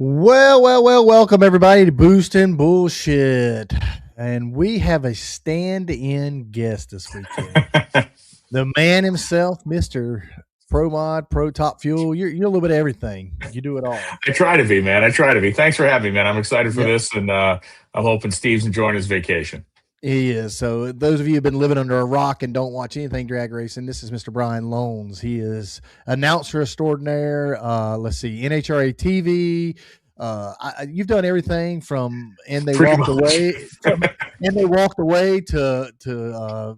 Well, welcome everybody to Boost and Bullshit. And we have a stand-in guest this weekend. The man himself, Mr. Pro Mod, Pro Top Fuel. You're a little bit of everything. You do it all. I try to be, man. I try to be. Thanks for having me, man. I'm excited for this, and I'm hoping Steve's enjoying his vacation. He is. So those of you who've been living under a rock and don't watch anything drag racing, this is Mr. Brian Lohnes. He is announcer extraordinaire. Let's see, NHRA TV. You've done everything from and they walked away to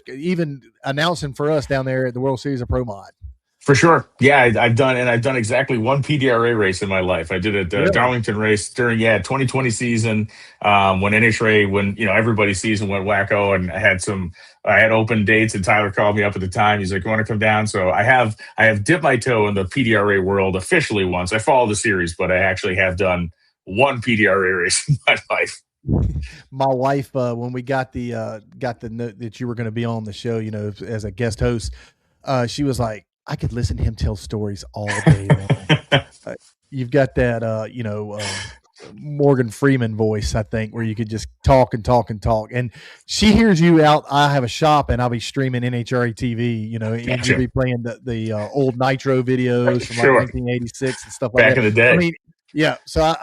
even announcing for us down there at the World Series of Pro Mod. For sure. Yeah, I've done exactly one PDRA race in my life. I did a Darlington race during 2020 season when NHRA, everybody's season went wacko, and I had open dates, and Tyler called me up at the time. He's like, "You want to come down?" So I have dipped my toe in the PDRA world officially once. I follow the series, but I actually have done one PDRA race in my life. My wife, when we got the note that you were going to be on the show, as a guest host, she was like, I could listen to him tell stories all day long. You've got that, Morgan Freeman voice, I think, where you could just talk and talk and talk. And she hears you out. I have a shop and I'll be streaming NHRA TV, and you'll be playing the old Nitro videos from like 1986 and stuff like that. Back in the day. I mean, yeah. So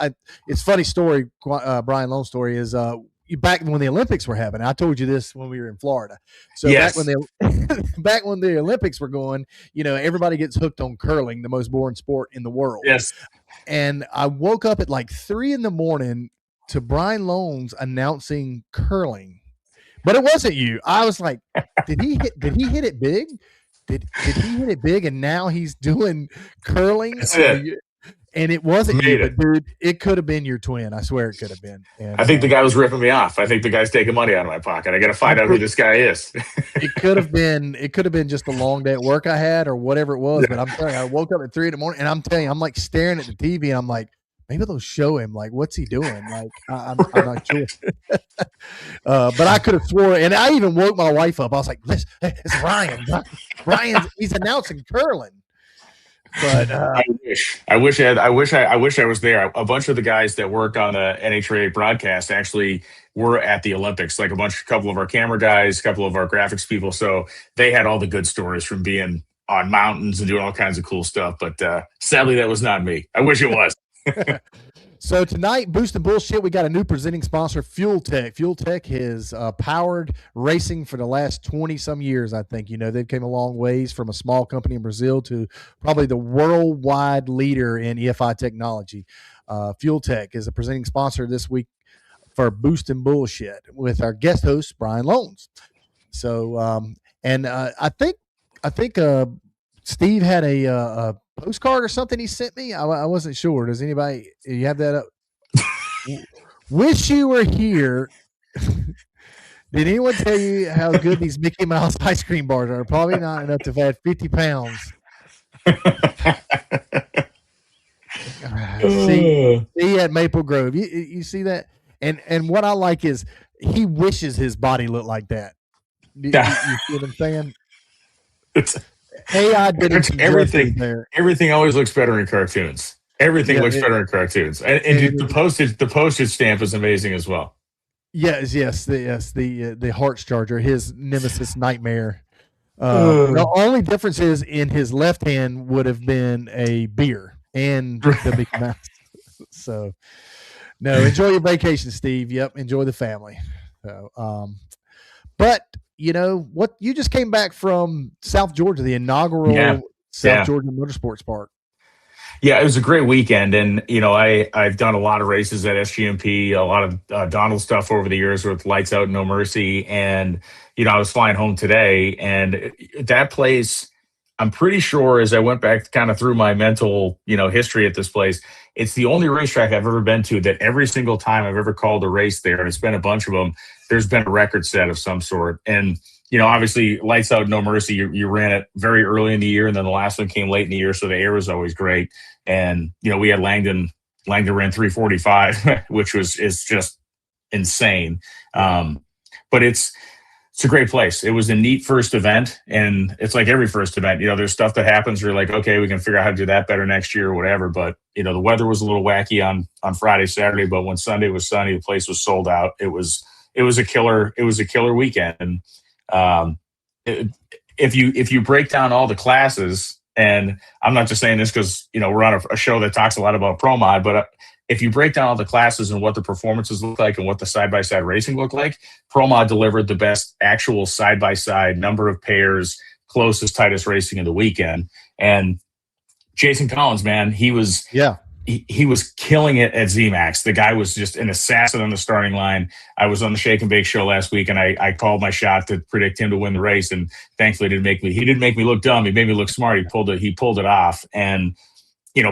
it's a funny story. Brian Lone's story is, back when the Olympics were happening. I told you this when we were in Florida. So back when the Olympics were going, everybody gets hooked on curling, the most boring sport in the world. Yes. And I woke up at like 3 a.m. to Brian Lohnes announcing curling, but it wasn't you. I was like, did he hit it big? Did he hit it big? And now he's doing curling. That's it. And it wasn't you, but dude, it could have been your twin. I swear it could have been. And, I think the guy was ripping me off. I think the guy's taking money out of my pocket. I got to find out who this guy is. It could have been just a long day at work I had or whatever it was. But I'm telling you, I woke up at 3 a.m. and I'm telling you, I'm like staring at the TV and I'm like, maybe they'll show him. Like, what's he doing? Like, I'm not sure. But I could have swore, and I even woke my wife up. I was like, listen, it's Ryan. He's announcing curling. But I wish I was there. A bunch of the guys that worked on the NHRA broadcast actually were at the Olympics, like a couple of our camera guys, a couple of our graphics people. So they had all the good stories from being on mountains and doing all kinds of cool stuff. But sadly, that was not me. I wish it was. So tonight, Boost and Bullshit, we got a new presenting sponsor, Fuel Tech. Fuel Tech has powered racing for the last 20-some years, I think. They've came a long ways from a small company in Brazil to probably the worldwide leader in EFI technology. Fuel Tech is a presenting sponsor this week for Boost and Bullshit with our guest host, Brian Lohnes. So, I think Steve had a postcard or something he sent me. I wasn't sure. Does anybody, you have that up? Wish you were here. Did anyone tell you how good these Mickey Mouse ice cream bars are? Probably not enough to add 50 pounds. See at Maple Grove. You see that? And what I like is he wishes his body looked like that. You see what I'm saying? AI did everything. Everything always looks better in cartoons. Everything looks better in cartoons, and the postage stamp is amazing as well. Yes. The Hearts Charger, his nemesis nightmare. The only difference is in his left hand would have been a beer and the Mickey Mouse. So, no, enjoy your vacation, Steve. Yep, enjoy the family. So, but. What you just came back from South Georgia, the inaugural South Georgia Motorsports Park. Yeah, it was a great weekend. And, I've done a lot of races at SGMP, a lot of Donald stuff over the years with Lights Out, No Mercy. And, I was flying home today, and that place, I'm pretty sure as I went back kind of through my mental, history at this place, it's the only racetrack I've ever been to that every single time I've ever called a race there, and it's been a bunch of them, there's been a record set of some sort. And, obviously Lights Out, No Mercy, you ran it very early in the year, and then the last one came late in the year, so the air was always great. And, we had Langdon ran 345, which is just insane. But It's a great place. It was a neat first event, and it's like every first event. There's stuff that happens where you're like, okay, we can figure out how to do that better next year or whatever. But the weather was a little wacky on Friday, Saturday, but when Sunday was sunny, the place was sold out. It was a killer weekend. And it, if you break down all the classes, and I'm not just saying this because we're on a show that talks a lot about pro mod, but if you break down all the classes and what the performances look like and what the side-by-side racing looked like, Pro Mod delivered the best actual side-by-side number of pairs, closest, tightest racing of the weekend. And Jason Collins, man, he was killing it at ZMAX. The guy was just an assassin on the starting line. I was on the Shake and Bake show last week, and I called my shot to predict him to win the race, and thankfully he didn't make me look dumb. He made me look smart. He pulled it off. And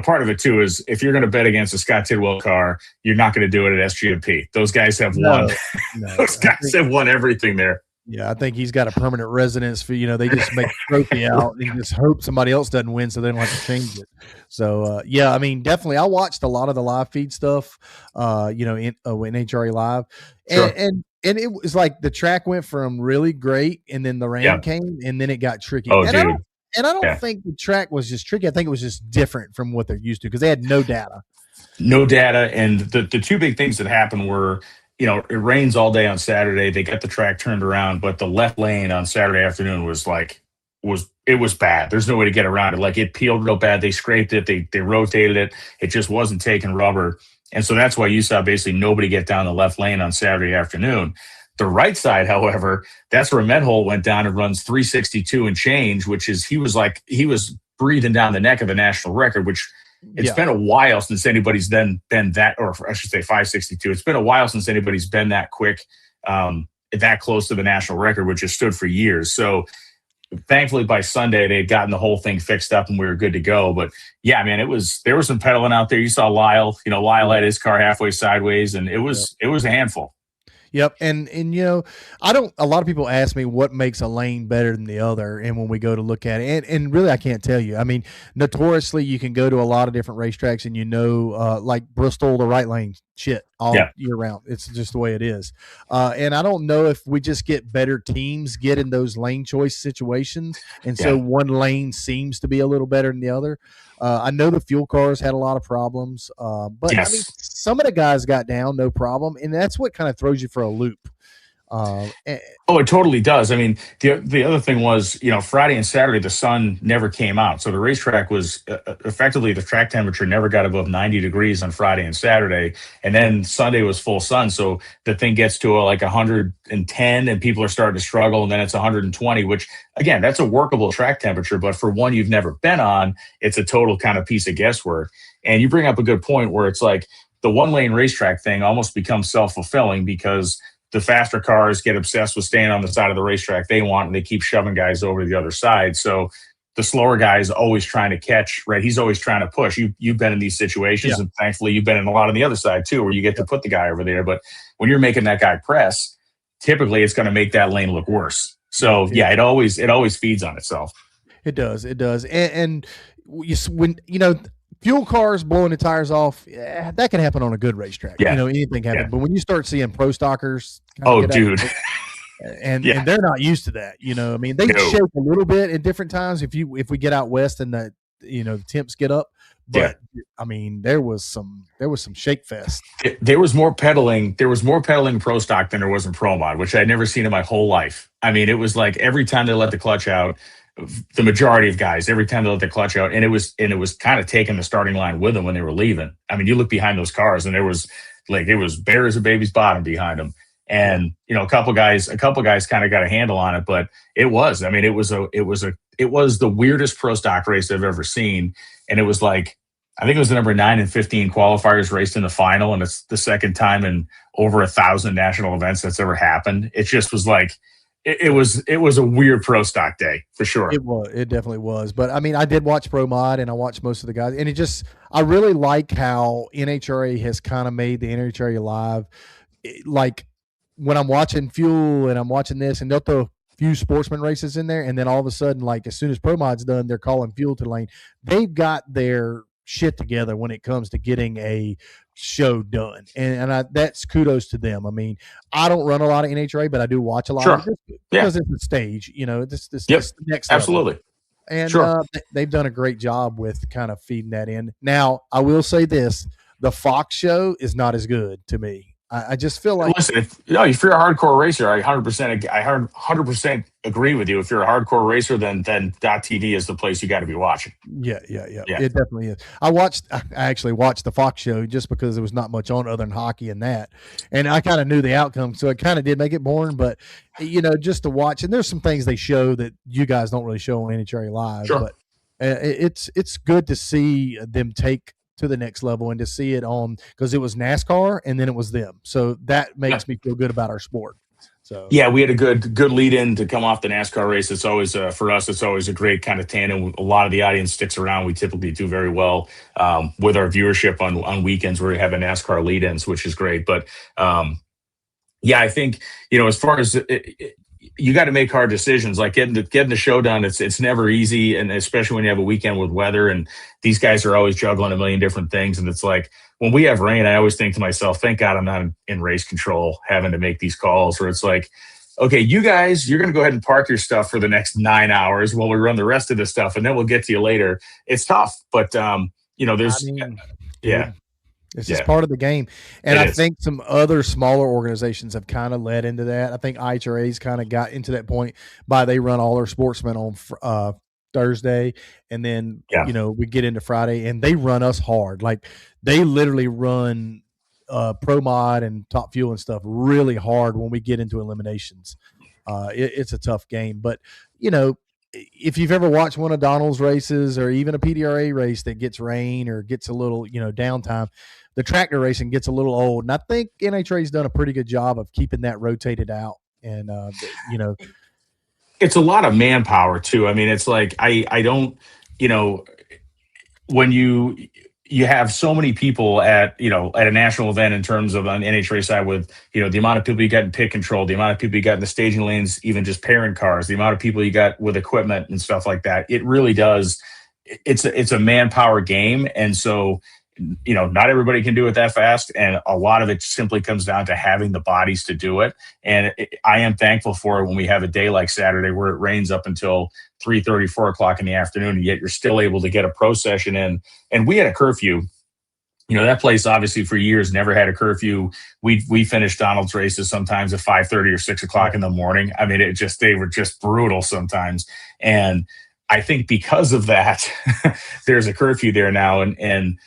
part of it too is if you're going to bet against a Scott Tidwell car, you're not going to do it at SGMP. Those guys have won. Those guys have won everything there. Yeah, I think he's got a permanent residence for, they just make a trophy out and just hope somebody else doesn't win so they don't have to change it. So, I mean, definitely. I watched a lot of the live feed stuff, in NHRA Live. Sure. And it was like the track went from really great and then the rain came and then it got tricky. Oh, and dude. I don't think the track was just tricky. I think it was just different from what they're used to because they had no data. No data. And the two big things that happened were, it rains all day on Saturday. They got the track turned around, but the left lane on Saturday afternoon was bad. There's no way to get around it. Like it peeled real bad. They scraped it. They rotated it. It just wasn't taking rubber. And so that's why you saw basically nobody get down the left lane on Saturday afternoon. The right side, however, that's where Menhol went down and runs 362 and change, which is he was breathing down the neck of the national record, which it's been a while since anybody's then been that, or I should say 562. It's been a while since anybody's been that quick, that close to the national record, which has stood for years. So thankfully by Sunday they had gotten the whole thing fixed up and we were good to go. But yeah, man, there was some pedaling out there. You saw Lyle, Lyle had his car halfway sideways and it was a handful. Yep. And a lot of people ask me what makes a lane better than the other. And when we go to look at it, and really, I can't tell you. I mean, notoriously, you can go to a lot of different racetracks and like Bristol, the right lane shit all year round. It's just the way it is. And I don't know if we just get better teams get in those lane choice situations. And so one lane seems to be a little better than the other. I know the fuel cars had a lot of problems, but I mean, some of the guys got down, no problem. And that's what kind of throws you for a loop. It totally does. I mean, the other thing was, Friday and Saturday, the sun never came out. So the racetrack was effectively the track temperature never got above 90 degrees on Friday and Saturday. And then Sunday was full sun. So the thing gets to like 110 and people are starting to struggle. And then it's 120, which again, that's a workable track temperature. But for one you've never been on, it's a total kind of piece of guesswork. And you bring up a good point where it's like the one lane racetrack thing almost becomes self-fulfilling because the faster cars get obsessed with staying on the side of the racetrack they want, and they keep shoving guys over to the other side. So the slower guy is always trying to catch, right? He's always trying to push. You've been in these situations, and thankfully you've been in a lot on the other side too, where you get to put the guy over there. But when you're making that guy press, typically it's going to make that lane look worse. So it always feeds on itself. It does. And when fuel cars blowing the tires off, that can happen on a good racetrack. Anything happen. Yeah. But when you start seeing pro stockers, dude, and they're not used to that. I mean, they shake a little bit at different times if we get out west and the temps get up. But I mean, there was some shake fest. There was more pedaling pro stock than there was in pro mod, which I'd never seen in my whole life. I mean, it was like every time they let the clutch out, the majority of guys, every time they let the clutch out, and it was kind of taking the starting line with them when they were leaving. I mean, you look behind those cars and it was bare as a baby's bottom behind them. And, a couple guys kind of got a handle on it, but it was the weirdest pro stock race I've ever seen. And it was like, I think it was the number 9 and 15 qualifiers raced in the final. And it's the second time in over 1,000 national events that's ever happened. It just was like, it was a weird pro stock day for sure. It definitely was. But I mean, I did watch Pro Mod and I watched most of the guys, and I really like how NHRA has kind of made the NHRA Live, like when I'm watching Fuel and I'm watching this, and they'll throw a few sportsman races in there, and then all of a sudden, like as soon as Pro Mod's done, they're calling Fuel to the lane. They've got their shit together when it comes to getting a show done, and that's kudos to them. I mean, I don't run a lot of NHRA, but I do watch a lot of it because it's a stage. This the next absolutely. level. And they've done a great job with kind of feeding that in. Now, I will say this: the Fox show is not as good to me. I just feel like, listen, if you're a hardcore racer, I 100% agree with you. If you're a hardcore racer, then .tv is the place you got to be watching. Yeah. It definitely is. I actually watched the Fox show just because there was not much on other than hockey and that, and I kind of knew the outcome, so it kind of did make it boring. But just to watch, and there's some things they show that you guys don't really show on NHRA Live, but it's good to see them take to the next level and to see it on, because it was NASCAR and then it was them. So that makes me feel good about our sport. So yeah, we had a good lead in to come off the NASCAR race. It's always for us, it's always a great kind of tandem. A lot of the audience sticks around. We typically do very well with our viewership on weekends where we have a NASCAR lead ins, which is great. But I think, as far as you got to make hard decisions, like getting the show done. It's never easy, and especially when you have a weekend with weather, and these guys are always juggling a million different things. And it's like, when we have rain, I always think to myself, thank God I'm not in race control having to make these calls. Where it's like, okay, you guys, you're going to go ahead and park your stuff for the next 9 hours while we run the rest of the stuff, and then we'll get to you later. It's tough, but there's It's just part of the game. And I think some other smaller organizations have kind of led into that. I think IHRA's kind of got into that point by they run all their sportsmen on Thursday, and then we get into Friday, and they run us hard. Like, they literally run Pro Mod and Top Fuel and stuff really hard when we get into eliminations. It's a tough game, but if you've ever watched one of Donald's races or even a PDRA race that gets rain or gets a little downtime, the tractor racing gets a little old. And I think NHRA's done a pretty good job of keeping that rotated out. And it's a lot of manpower too. I mean, it's like I don't, when you have so many people at a national event in terms of on NHRA side with the amount of people you got in pit control, the amount of people you got in the staging lanes, even just pairing cars, the amount of people you got with equipment and stuff like that. It really does. It's a manpower game, and so not everybody can do it that fast, and a lot of it simply comes down to having the bodies to do it. And I am thankful for it when we have a day like Saturday where it rains up until 3:30, 4 o'clock in the afternoon, and yet you're still able to get a pro session in. And we had a curfew. That place obviously for years never had a curfew. We finished Donald's races sometimes at 5:30 or 6 o'clock in the morning. I mean, they were just brutal sometimes. And I think because of that, there's a curfew there now, and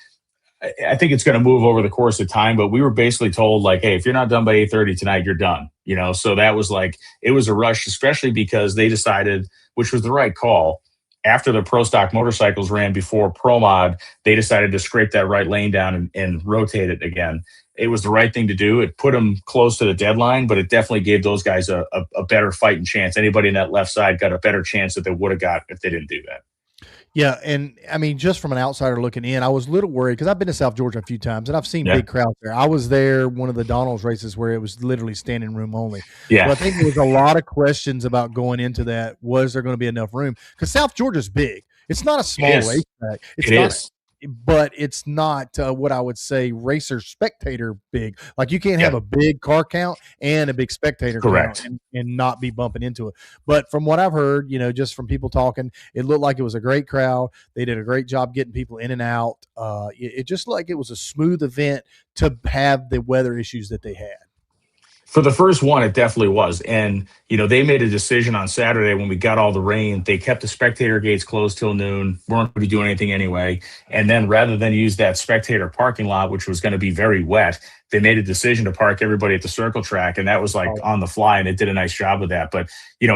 I think it's going to move over the course of time, but we were basically told, like, hey, if you're not done by 8:30 tonight, you're done. So that was like, it was a rush, especially because they decided, which was the right call, after the Pro Stock motorcycles ran before Pro Mod, they decided to scrape that right lane down and rotate it again. It was the right thing to do. It put them close to the deadline, but it definitely gave those guys a better fighting chance. Anybody in that left side got a better chance that they would have got if they didn't do that. Yeah, and I mean, just from an outsider looking in, I was a little worried because I've been to South Georgia a few times, and I've seen big crowds there. I was there one of the Donald's races where it was literally standing room only. Yeah, so I think there was a lot of questions about going into that. Was there going to be enough room? Because South Georgia's big. It's not a small racetrack. But it's not what I would say racer spectator big. Like, you can't have a big car count and a big spectator count and not be bumping into it. But from what I've heard, just from people talking, it looked like it was a great crowd. They did a great job getting people in and out. It just like it was a smooth event to have the weather issues that they had. For the first one, it definitely was. And, they made a decision on Saturday when we got all the rain. They kept the spectator gates closed till noon, weren't going to be doing anything anyway. And then rather than use that spectator parking lot, which was going to be very wet, they made a decision to park everybody at the circle track. And that was like on the fly, and it did a nice job of that. But,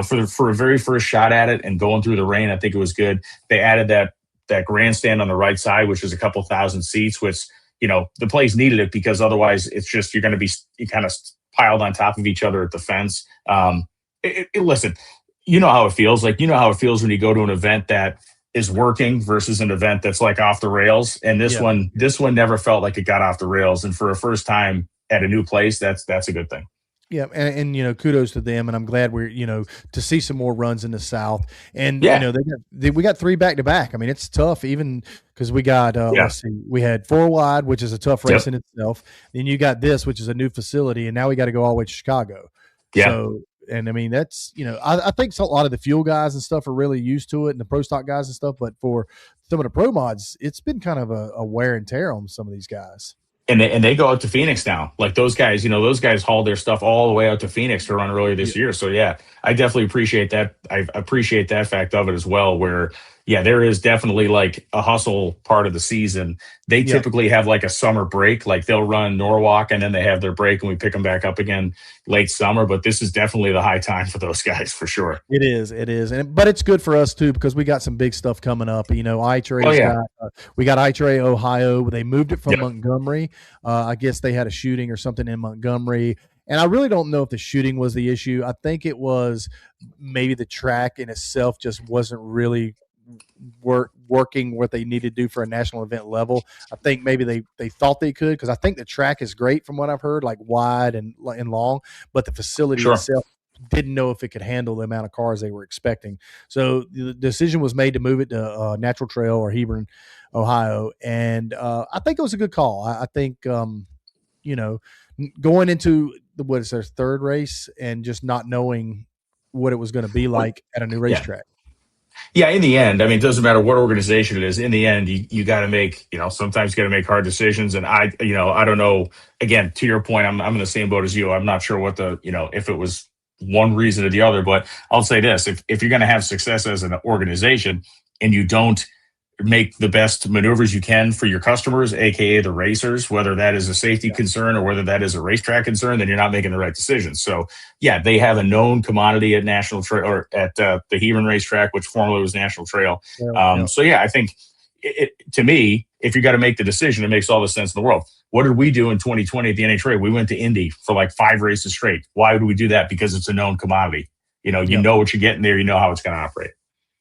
for a very first shot at it and going through the rain, I think it was good. They added that grandstand on the right side, which is a couple thousand seats, which, the place needed it because otherwise it's just, you're going to be kind of piled on top of each other at the fence. Listen, how it feels. Like, how it feels when you go to an event that is working versus an event that's like off the rails. And this one never felt like it got off the rails. And for a first time at a new place, that's a good thing. Yeah, and kudos to them, and I'm glad we're to see some more runs in the South, and Yeah, we got three back to back. I mean, it's tough even because we got yeah, let's see, we had four wide, which is a tough race yep, in itself. Then you got this, which is a new facility, and now we got to go all the way to Chicago. yeah. So, and I mean that's I think a lot of the fuel guys and stuff are really used to it, and the pro stock guys and stuff. But for some of the pro mods, it's been kind of a wear and tear on some of these guys. And they go out to Phoenix now. Like those guys, those guys hauled their stuff all the way out to Phoenix to run earlier this year. So yeah, I definitely appreciate that. I appreciate that fact of it as well. Where yeah, there is definitely like a hustle part of the season. They Yep. typically have like a summer break. Like they'll run Norwalk and then they have their break and we pick them back up again late summer. But this is definitely the high time for those guys for sure. It is, but it's good for us too because we got some big stuff coming up. Oh IHRA's yeah. got we got IHRA Ohio. They moved it from Yep. Montgomery. I guess they had a shooting or something in Montgomery, and I really don't know if the shooting was the issue. I think it was maybe the track in itself just wasn't really working what they needed to do for a national event level. I think maybe they thought they could because I think the track is great from what I've heard, like wide and long, but the facility Sure. itself didn't know if it could handle the amount of cars they were expecting. So the decision was made to move it to Natural Trail or Hebron, Ohio, and I think it was a good call. I think going into what is their third race and just not knowing what it was going to be like at a new Yeah. racetrack. Yeah, in the end, I mean, it doesn't matter what organization it is. In the end, you got to make, sometimes you got to make hard decisions. And I don't know. Again, to your point, I'm in the same boat as you. I'm not sure what if it was one reason or the other. But I'll say this: if you're going to have success as an organization and you don't make the best maneuvers you can for your customers, aka the racers, whether that is a safety concern or whether that is a racetrack concern, then you're not making the right decisions. So yeah, they have a known commodity at National Trail or at the Hebron racetrack, which formerly was National Trail. So yeah, I think to me, if you got to make the decision, it makes all the sense in the world. What did we do in 2020 at the NHRA? We went to Indy for like 5 races straight. Why would we do that? Because it's a known commodity. You know what you're getting there. You know how it's going to operate.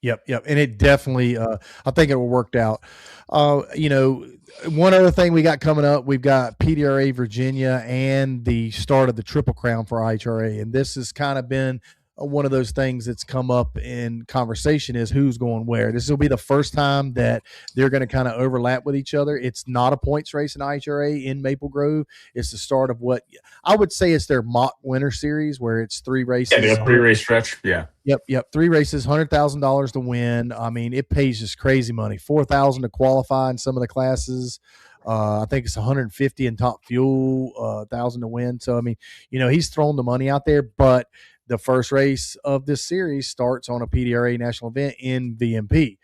Yep. And it definitely, I think it will worked out. One other thing we got coming up, we've got PDRA Virginia and the start of the Triple Crown for IHRA. And this has kind of been one of those things that's come up in conversation is who's going where. This will be the first time that they're going to kind of overlap with each other. It's not a points race in IHRA in Maple Grove. It's the start of what I would say is their mock winter series where it's 3 races. Yeah, the 3-race stretch. Yeah. Yep. 3 races, $100,000 to win. I mean, it pays just crazy money. $4,000 to qualify in some of the classes. I think it's 150 in top fuel, 1,000 to win. So I mean, he's thrown the money out there, but the first race of this series starts on a PDRA national event in VMP.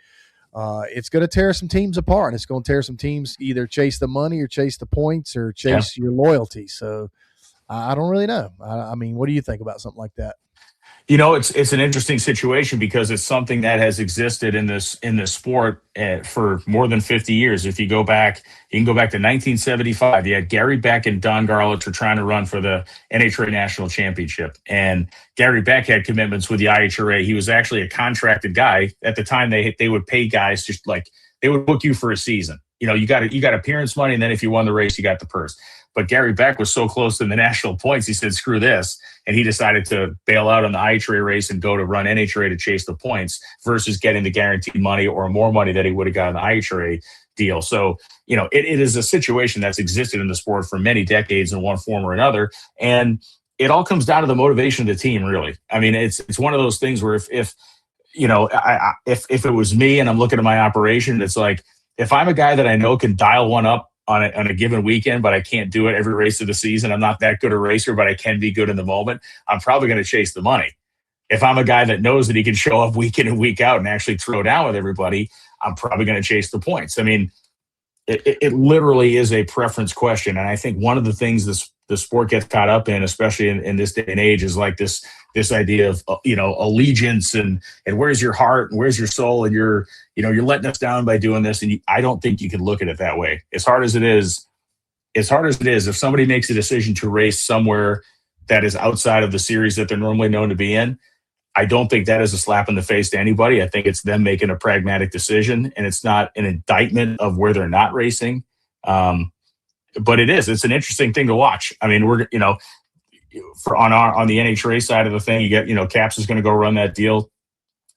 It's going to tear some teams apart. It's going to tear some teams either chase the money or chase the points or chase your loyalty. So I don't really know. I mean, what do you think about something like that? It's an interesting situation because it's something that has existed in this sport for more than 50 years. If you go back, you can go back to 1975. You had Gary Beck and Don Garlits were trying to run for the NHRA National Championship, and Gary Beck had commitments with the IHRA. He was actually a contracted guy at the time. They would pay guys just like they would book you for a season. You got appearance money, and then if you won the race, you got the purse. But Gary Beck was so close to the national points, he said, screw this. And he decided to bail out on the IHRA race and go to run NHRA to chase the points versus getting the guaranteed money or more money that he would have got in the IHRA deal. So, it is a situation that's existed in the sport for many decades in one form or another. And it all comes down to the motivation of the team, really. I mean, it's one of those things where if it was me and I'm looking at my operation, it's like, if I'm a guy that I know can dial one up on a given weekend, but I can't do it every race of the season. I'm not that good a racer, but I can be good in the moment. I'm probably going to chase the money. If I'm a guy that knows that he can show up week in and week out and actually throw down with everybody, I'm probably going to chase the points. I mean, it literally is a preference question. And I think one of the things the sport gets caught up in, especially in this day and age, is like this idea of allegiance and where's your heart and where's your soul, and you're letting us down by doing this. And I don't think you can look at it that way. As hard as it is, if somebody makes a decision to race somewhere that is outside of the series that they're normally known to be in, I don't think that is a slap in the face to anybody. I think it's them making a pragmatic decision, and it's not an indictment of where they're not racing. But it's an interesting thing to watch. I mean, on the NHRA side of the thing, you get, Caps is going to go run that deal,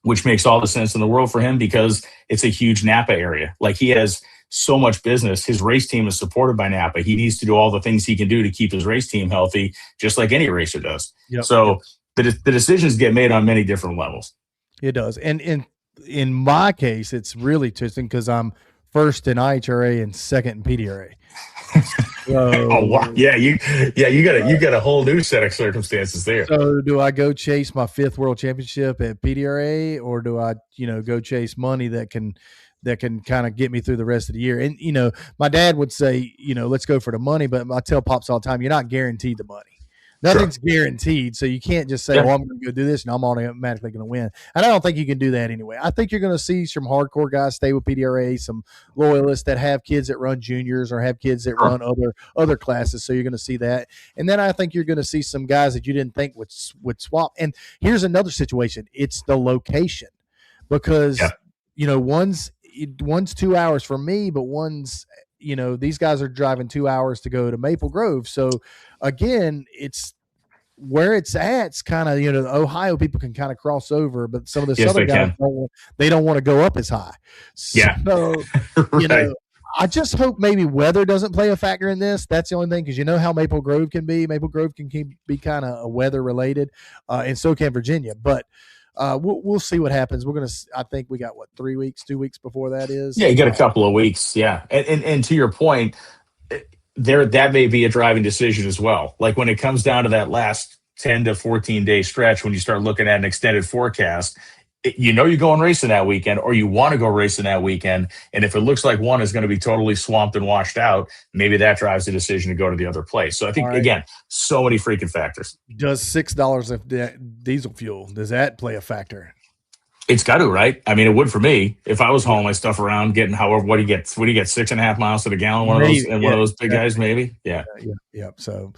which makes all the sense in the world for him because it's a huge Napa area. Like, he has so much business. His race team is supported by Napa. He needs to do all the things he can do to keep his race team healthy, just like any racer does. Yep, so the decisions get made on many different levels. It does. And in my case, it's really interesting because I'm first in IHRA and second in PDRA. So, oh wow. Yeah, you got a whole new set of circumstances there. So do I go chase my 5th world championship at PDRA, or do I, go chase money that can kind of get me through the rest of the year? And my dad would say, let's go for the money, but I tell pops all the time, you're not guaranteed the money. Nothing's guaranteed, so you can't just say, "Oh, I'm going to go do this, and I'm automatically going to win." And I don't think you can do that anyway. I think you're going to see some hardcore guys stay with PDRA, some loyalists that have kids that run juniors or have kids that run other classes. So you're going to see that, and then I think you're going to see some guys that you didn't think would swap. And here's another situation: it's the location, because one's 2 hours from me, but one's these guys are driving 2 hours to go to Maple Grove. So again, it's where it's at. It's kind of, the Ohio people can kind of cross over, but some of the Southern guys don't want to go up as high. So, right. I just hope maybe weather doesn't play a factor in this. That's the only thing, because how Maple Grove can be. Maple Grove can be kind of weather related, and so can Virginia. But we'll see what happens. I think we got 2 weeks before that is. Yeah, you got a couple of weeks. Yeah. And to your point, that may be a driving decision as well. Like, when it comes down to that last 10 to 14 day stretch, when you start looking at an extended forecast, you're going racing that weekend, or you want to go racing that weekend. And if it looks like one is going to be totally swamped and washed out, maybe that drives the decision to go to the other place. So I think, again, so many freaking factors. Does $6 of diesel fuel, does that play a factor? It's got to, right? I mean, it would for me. If I was hauling my stuff around, getting what do you get? 6.5 miles to the gallon? One of those big guys, maybe. Yeah. So,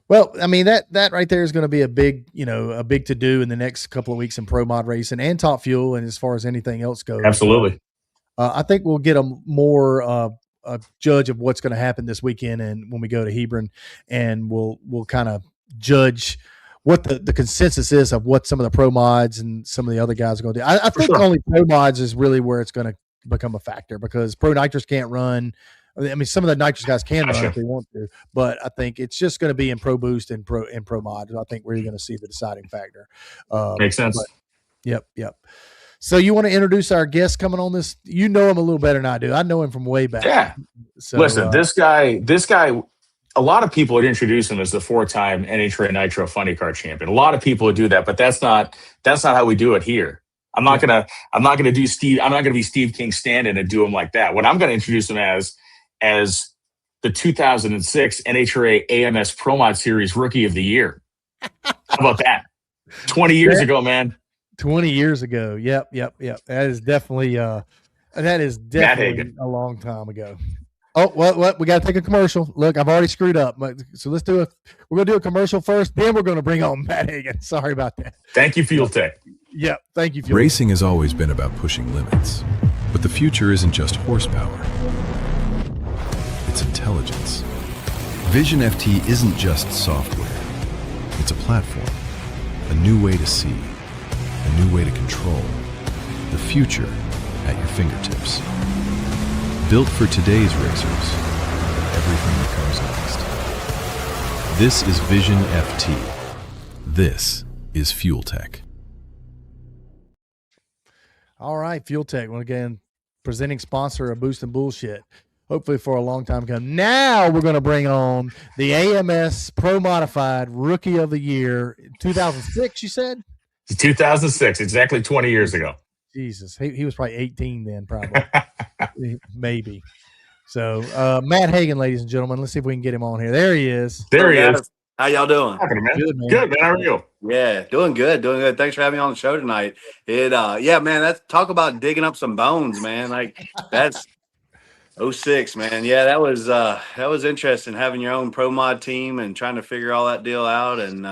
well, I mean, that right there is going to be a big to do in the next couple of weeks in pro mod racing and Top Fuel, and as far as anything else goes. Absolutely. I think we'll get a more a judge of what's going to happen this weekend, and when we go to Hebron, and we'll kind of judge what the consensus is of what some of the pro mods and some of the other guys are going to do. I think only pro mods is really where it's going to become a factor, because pro nitrous can't run. I mean, some of the nitrous guys can run if they want to, but I think it's just going to be in pro boost and pro mod. I think where you're going to see the deciding factor. Makes sense. Yep. So you want to introduce our guest coming on this? You know him a little better than I do. I know him from way back. Yeah. So, listen, this guy, a lot of people would introduce him as the 4-time NHRA Nitro Funny Car champion. A lot of people would do that, but that's not how we do it here. I'm not gonna be Steve King stand-in and do him like that. What I'm gonna introduce him as the 2006 NHRA AMS Pro Mod Series Rookie of the Year. How about that? 20 years ago, man. 20 years ago. Yep. That is definitely a long time ago. Oh, what? We got to take a commercial. Look, I've already screwed up. So we're going to do a commercial first, then we're going to bring on Matt Hagan. Sorry about that. Thank you, Fuel Tech. Yeah, thank you, Fuel Racing has always been about pushing limits, but the future isn't just horsepower. It's intelligence. Vision FT isn't just software. It's a platform, a new way to see, a new way to control, the future at your fingertips. Built for today's racers, everything that comes next. This is Vision FT. This is Fuel Tech. All right, Fuel Tech. Well, again, presenting sponsor of Boost and Bullshit. Hopefully for a long time to come. Now we're going to bring on the AMS Pro Modified Rookie of the Year, 2006. You said 2006, exactly 20 years ago. Jesus, he was probably 18 then, probably. Maybe. So, Matt Hagan, ladies and gentlemen, let's see if we can get him on here. There he is. There he is. How y'all doing? Good, man. Good, man. How are you? Yeah, doing good. Thanks for having me on the show tonight. Man, that's talk about digging up some bones, man. Like, that's 06, man. Yeah, that was interesting, having your own pro mod team and trying to figure all that deal out. And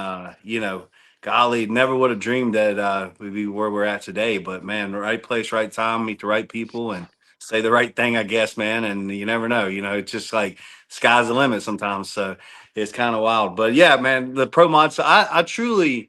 golly, never would have dreamed that we'd be where we're at today. But man, right place, right time, meet the right people, and say the right thing, I guess, man. And you never know. It's just like sky's the limit sometimes. So it's kind of wild. But yeah, man, the pro mod. So I truly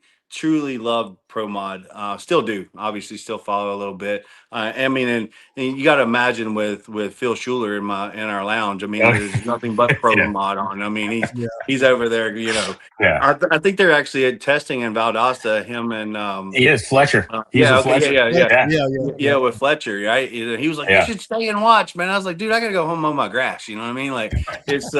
love pro mod. Still do. Obviously, still follow a little bit. I mean, and you got to imagine with Phil Schuler in our lounge. I mean, there's nothing but pro Yeah. mod on. I mean, Yeah. he's over there. You know, Yeah. I think they're actually testing in Valdosta. Him and He is Fletcher. He's yeah, with okay, Fletcher. yeah, with Fletcher, right? He was like, "You Yeah. should stay and watch, man." I was like, "Dude, I gotta go home on my grass." You know what I mean? Like, it's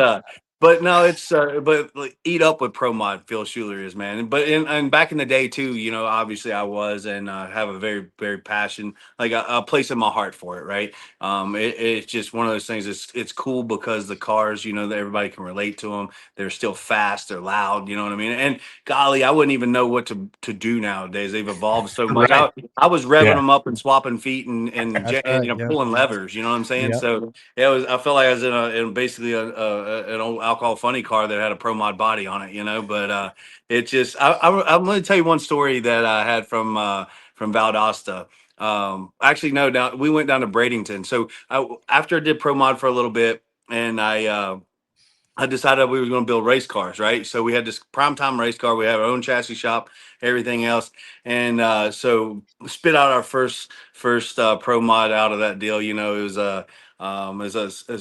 but no, it's but like, eat up with pro mod. Phil Schuler is, man. And back in the day too, you know, obviously I was and have a very passion, like a place in my heart for it, right? It's just one of those things. It's cool because the cars, you know, that everybody can relate to them. They're still fast, they're loud. You know what I mean? And golly, I wouldn't even know what to do nowadays. They've evolved so much. Right. I was revving Yeah. them up and swapping feet and That's right, you know, yeah. pulling levers. You know what I'm saying? Yeah. So yeah, I felt like I was in basically an old alcohol funny car that had a pro mod body on it. You know, but it just I'm going to tell you one story that I had from Valdosta. Actually, no, down we went down to Bradenton. So after I did pro mod for a little bit, and I decided we were going to build race cars, right? So we had this primetime race car. We had our own chassis shop, everything else, and so spit out our first pro mod out of that deal. You know, it was a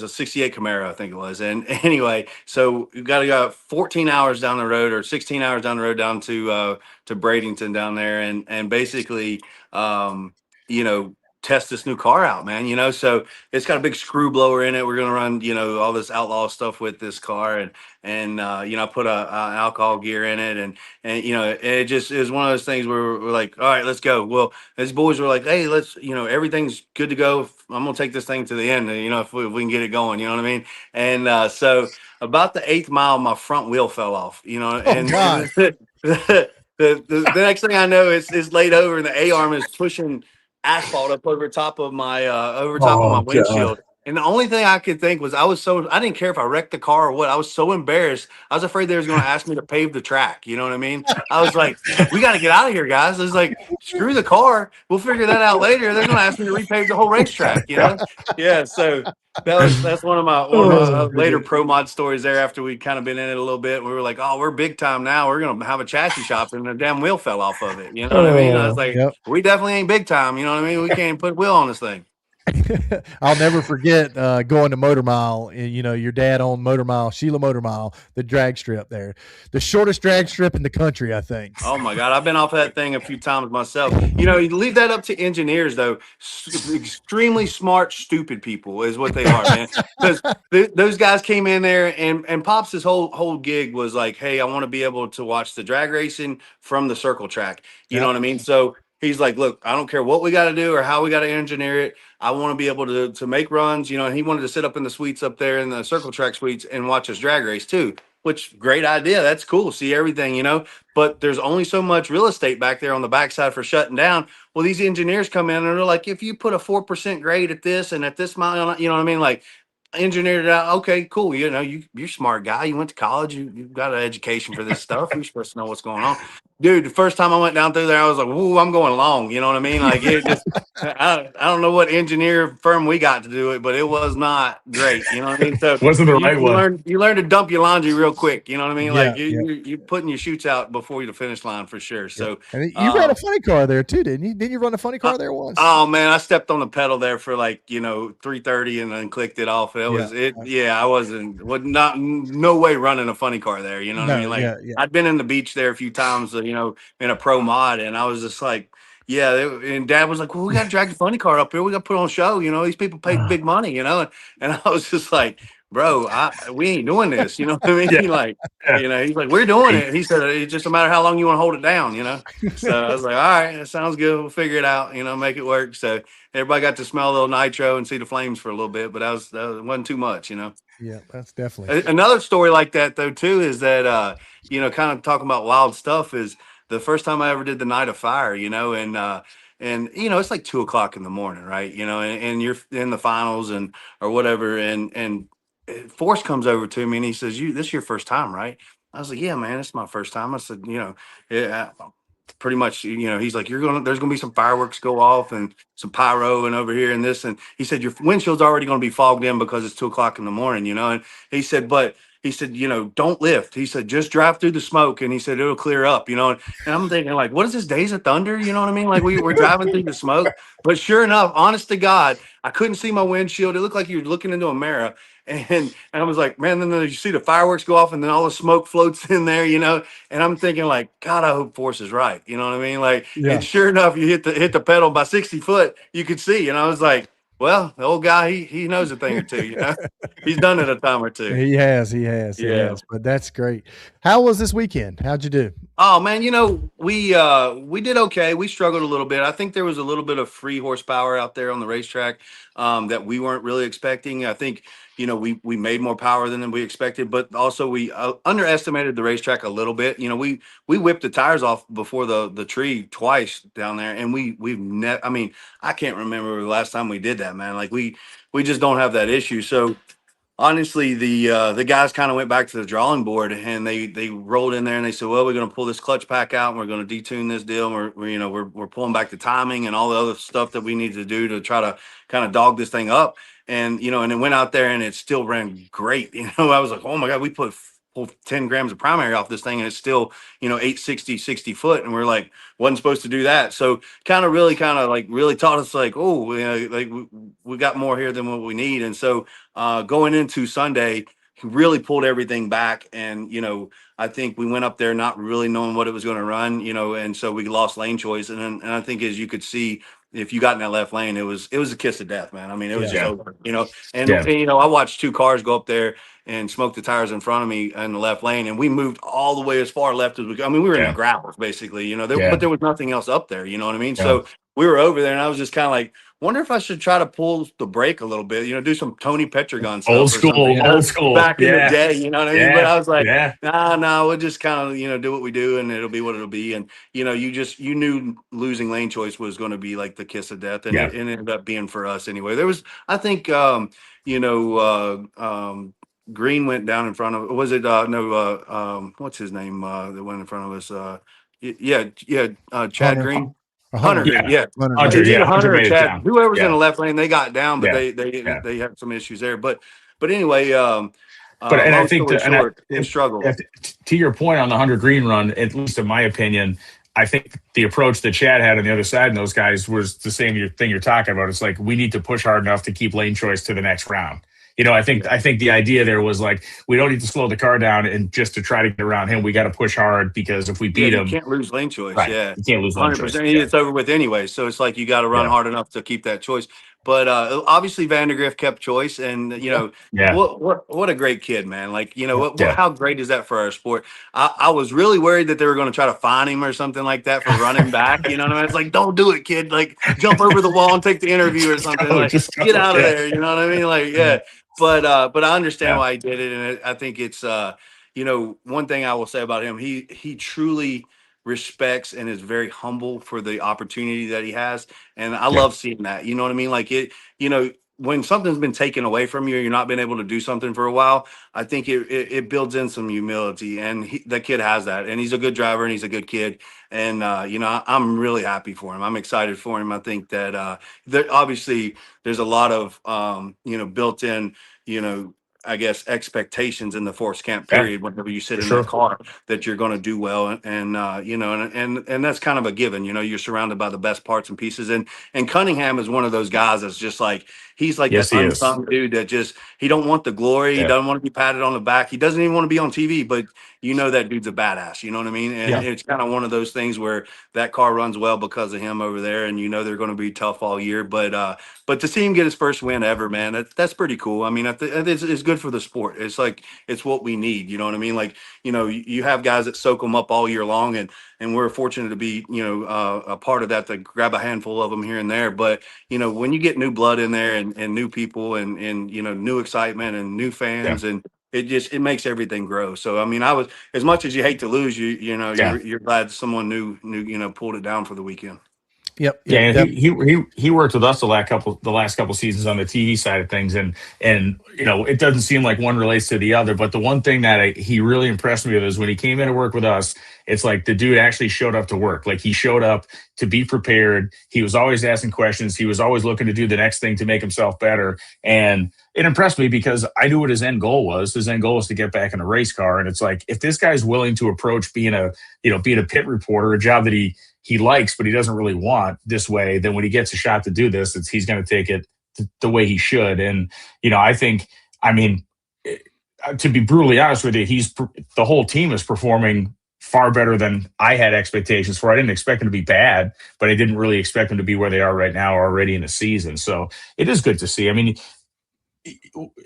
'68 Camaro, I think it was. And anyway, so we got to go 14 hours down the road or 16 hours down the road down to Bradenton down there, and basically, you know, test this new car out, man. You know, so it's got a big screw blower in it. We're gonna run, you know, all this outlaw stuff with this car, and you know, put a alcohol gear in it, and you know, it just is one of those things where we're like, all right, let's go. Well, these boys were like, hey, let's, you know, everything's good to go. I'm gonna take this thing to the end, you know, if we can get it going, you know what I mean? And so about the 8th mile, my front wheel fell off, you know, and God. the next thing I know, it's laid over, and the A arm is pushing asphalt up over top of my Oh, windshield. And the only thing I could think was I didn't care if I wrecked the car or what. I was so embarrassed. I was afraid they was going to ask me to pave the track. You know what I mean? I was like, we got to get out of here, guys. It's like, screw the car. We'll figure that out later. They're going to ask me to repave the whole racetrack. You know? Yeah. So that's one of my later pro mod stories there. After we kind of been in it a little bit, we were like, oh, we're big time now. We're gonna have a chassis shop, and the damn wheel fell off of it. You know what I mean? I was like, Yep. we definitely ain't big time. You know what I mean? We can't put wheel on this thing. I'll never forget going to Motor Mile. You know, your dad owned Motor Mile, Sheila Motor Mile, the drag strip there, the shortest drag strip in the country, I think. Oh my God, I've been off that thing a few times myself. You know, you leave that up to engineers, though. Extremely smart, stupid people is what they are, man. Because those guys came in there, and Pops' whole gig was like, hey, I want to be able to watch the drag racing from the circle track. You know what I mean? So he's like, look, I don't care what we got to do or how we got to engineer it. I want to be able to make runs, you know, and he wanted to sit up in the suites up there in the circle track suites and watch us drag race too, which great idea. That's cool. See everything, you know, but there's only so much real estate back there on the backside for shutting down. Well, these engineers come in and they're like, if you put a 4% grade at this and at this mile, you know what I mean? Like, engineered it out. Okay, cool. You know, you're a smart guy. You went to college. You've got an education for this stuff. You're supposed to know what's going on. Dude, the first time I went down through there, I was like, "Ooh, I'm going long." You know what I mean? Like it just, I don't know what engineer firm we got to do it, but it was not great. You know what I mean? So wasn't the right one. You learn to dump your laundry real quick. You know what I mean? Yeah, Like you're putting your chutes out before the finish line for sure. So and you ran a funny car there too, didn't you? Didn't you run a funny car there once? Oh man, I stepped on the pedal there for like 330 and then clicked it off. It was it. Yeah, I was no way running a funny car there. You know what I mean? Like I'd been in the beach there a few times. In a pro mod, and I was just like, yeah. And Dad was like, well, we got to drag the funny car up here. We got to put on a show. You know, these people pay big money. And I was just like, bro, we ain't doing this. You know what I mean? He's like, we're doing it. He said, it's just a matter of how long you want to hold it down. So I was like, all right, that sounds good. We'll figure it out. Make it work. So everybody got to smell a little nitro and see the flames for a little bit, but that wasn't too much. Yeah, that's definitely another story like that though too. Is that kind of talking about wild stuff is the first time I ever did the Night of Fire. And it's like 2:00 in the morning, right? And you're in the finals or whatever, and Forrest comes over to me and he says, this is your first time, right? I was like, yeah, man, it's my first time. I said, yeah, pretty much, he's like, there's gonna be some fireworks go off and some pyro and over here and this. And he said, your windshield's already gonna be fogged in because it's 2:00 in the morning, and he said, but he said, don't lift. He said, just drive through the smoke. And he said, it'll clear up, And I'm thinking like, what is this, Days of Thunder? You know what I mean? Like we're driving through the smoke, but sure enough, honest to God, I couldn't see my windshield. It looked like you were looking into a mirror. And I was like, man, then you see the fireworks go off and then all the smoke floats in there, and I'm thinking like, God, I hope Force is right. You know what I mean? Like, and sure enough, you hit the pedal by 60 foot, you could see. And I was like, well, the old guy, he knows a thing or two, he's done it a time or two. He has, but that's great. How was this weekend? How'd you do? Oh man, we did okay. We struggled a little bit. I think there was a little bit of free horsepower out there on the racetrack that we weren't really expecting. I think we made more power than we expected, but also we underestimated the racetrack a little bit. We whipped the tires off before the tree twice down there, and we've never. I mean, I can't remember the last time we did that, man. Like we just don't have that issue. So honestly, the guys kind of went back to the drawing board, and they rolled in there and they said, well, we're going to pull this clutch pack out and we're going to detune this deal. And we're pulling back the timing and all the other stuff that we need to do to try to kind of dog this thing up. And and it went out there and it still ran great. I was like, oh my God, we pulled 10 grams of primary off this thing and it's still 860 60 foot, and we're like, wasn't supposed to do that. So really taught us like, oh, like we got more here than what we need. And so going into Sunday, he really pulled everything back. And I think we went up there not really knowing what it was going to run, and so we lost lane choice. And I think, as you could see, if you got in that left lane, it was a kiss of death, man. I mean, it was just over, and I watched two cars go up there and smoke the tires in front of me in the left lane, and we moved all the way as far left as we could. I mean, we were in the gravels basically, but there was nothing else up there, you know what I mean? Yeah. So we were over there, and I was just kind of like, wonder if I should try to pull the brake a little bit, do some Tony Petragon stuff. Old school. Back in the day, you know what I mean? But I was like, nah, we'll just kind of, do what we do, and it'll be what it'll be. And, you knew losing lane choice was going to be like the kiss of death. And it ended up being for us anyway. There was, I think, Green went down in front of, was it, what's his name that went in front of us? Chad Green. Hunter, Hunter or Chad, whoever's in the left lane, they got down, but they had some issues there. But anyway, I think they struggled. To your point on the Hunter Green run, at least in my opinion, I think the approach that Chad had on the other side and those guys was the same thing you're talking about. It's like, we need to push hard enough to keep lane choice to the next round. I think the idea there was like, we don't need to slow the car down and just to try to get around him. We got to push hard, because if we beat him, you can't lose lane choice. Right. Yeah, you can't lose lane 100%. Choice. It's over with anyway. So it's like you got to run hard enough to keep that choice. But obviously Vandergriff kept choice, and what a great kid, man. Like how great is that for our sport? I was really worried that they were going to try to fine him or something like that for running back. You know what I mean? It's like, don't do it, kid. Like, jump over the wall and take the interview or something. Like, get out of there. You know what I mean? Like, But I understand why he did it, and I think it's one thing I will say about him, he truly respects and is very humble for the opportunity that he has, and I love seeing that. You know what I mean? Like when something's been taken away from you, or you're not been able to do something for a while, I think it builds in some humility, and the kid has that, and he's a good driver, and he's a good kid, and I'm really happy for him. I'm excited for him. I think that obviously there's a lot of built-in I guess expectations in the Force Camp period whenever you sit in the car that you're going to do well, and and that's kind of a given. You're surrounded by the best parts and pieces, and Cunningham is one of those guys that's just like, he's like this unsung dude that just, he don't want the glory, he doesn't want to be patted on the back, he doesn't even want to be on TV, but that dude's a badass, you know what I mean? And it's kind of one of those things where that car runs well because of him over there, and they're going to be tough all year, but to see him get his first win ever, man, that's pretty cool. I mean, it's good for the sport. It's like, it's what we need, you know what I mean? Like, you have guys that soak them up all year long, and we're fortunate to be, a part of that, to grab a handful of them here and there. But, when you get new blood in there, and new people, and new excitement and new fans, and it makes everything grow. So, I mean, I was, as much as you hate to lose, you're glad someone new, pulled it down for the weekend. Yep. Yeah, Yep. and he worked with us the last couple seasons on the TV side of things, and it doesn't seem like one relates to the other. But the one thing that he really impressed me with is when he came in to work with us, it's like the dude actually showed up to work. Like he showed up to be prepared. He was always asking questions. He was always looking to do the next thing to make himself better. And it impressed me because I knew what his end goal was. His end goal was to get back in a race car. And it's like if this guy's willing to approach being a pit reporter, a job that he likes, but he doesn't really want this way, then when he gets a shot to do this, he's going to take it the way he should. And, I think, to be brutally honest with you, the whole team is performing far better than I had expectations for. I didn't expect them to be bad, but I didn't really expect them to be where they are right now already in the season. So it is good to see. I mean,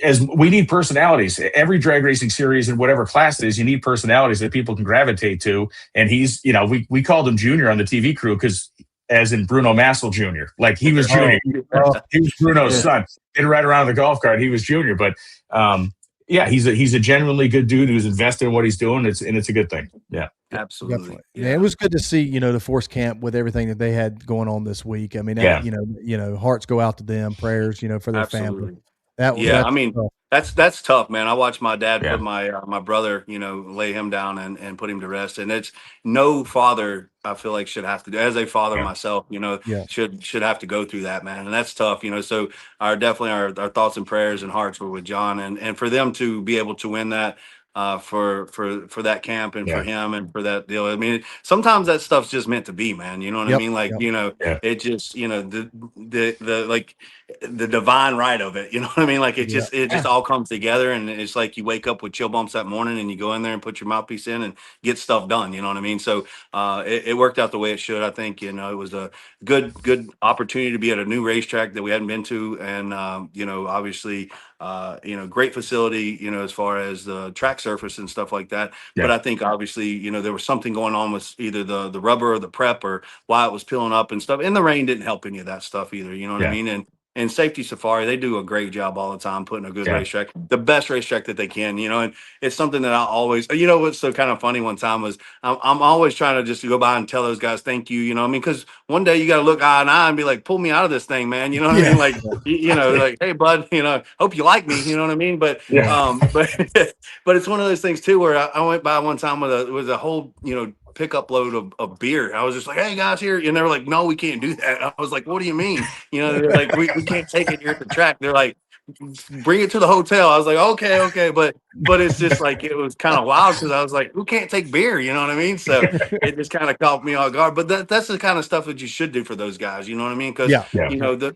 as we need personalities, every drag racing series in whatever class it is, you need personalities that people can gravitate to. And he's, we called him Junior on the TV crew because, as in Bruno Massel Jr., like he was Junior. He was Bruno's son. Didn't ride around the golf cart. He was Junior. But yeah, he's a genuinely good dude who's invested in what he's doing. It's a good thing. Yeah. Absolutely. Yeah, it was good to see, the Force Camp with everything that they had going on this week. I mean, hearts go out to them, prayers, for their family. I mean, that's tough, man. I watched my dad put my brother, lay him down and put him to rest. And it's no father, I feel like, should have to do, as a father myself, should have to go through that, man. And that's tough, so our thoughts and prayers and hearts were with John, and for them to be able to win that, for that camp and for him and for that deal. I mean, sometimes that stuff's just meant to be, man. You know what I mean? Like, it just, the like the divine right of it. You know what I mean? Like it just all comes together, and it's like you wake up with chill bumps that morning and you go in there and put your mouthpiece in and get stuff done. You know what I mean? So it worked out the way it should. I think, it was a good opportunity to be at a new racetrack that we hadn't been to. And, obviously, great facility, as far as the track surface and stuff like that. But I think obviously, there was something going on with either the rubber or the prep or why it was peeling up and stuff. And the rain didn't help any of that stuff either. You know what I mean? And Safety Safari, they do a great job all the time putting a good racetrack, the best racetrack that they can, and it's something that I always, what's so kind of funny one time was I'm always trying to just go by and tell those guys, thank you, you know what I mean? Because one day you got to look eye in eye and be like, pull me out of this thing, man. You know what I mean? Like, like, hey, bud, hope you like me, you know what I mean? But, but it's one of those things too, where I went by one time with a whole, pickup load of beer. I was just like, hey guys, here, and they were like, no, we can't do that. I was like, what do you mean? They're like, we can't take it here at the track. They're like, bring it to the hotel. I was like, okay, but it's just like, it was kind of wild because I was like, who can't take beer? You know what I mean? So it just kind of caught me off guard. But that's the kind of stuff that you should do for those guys. You know what I mean? Because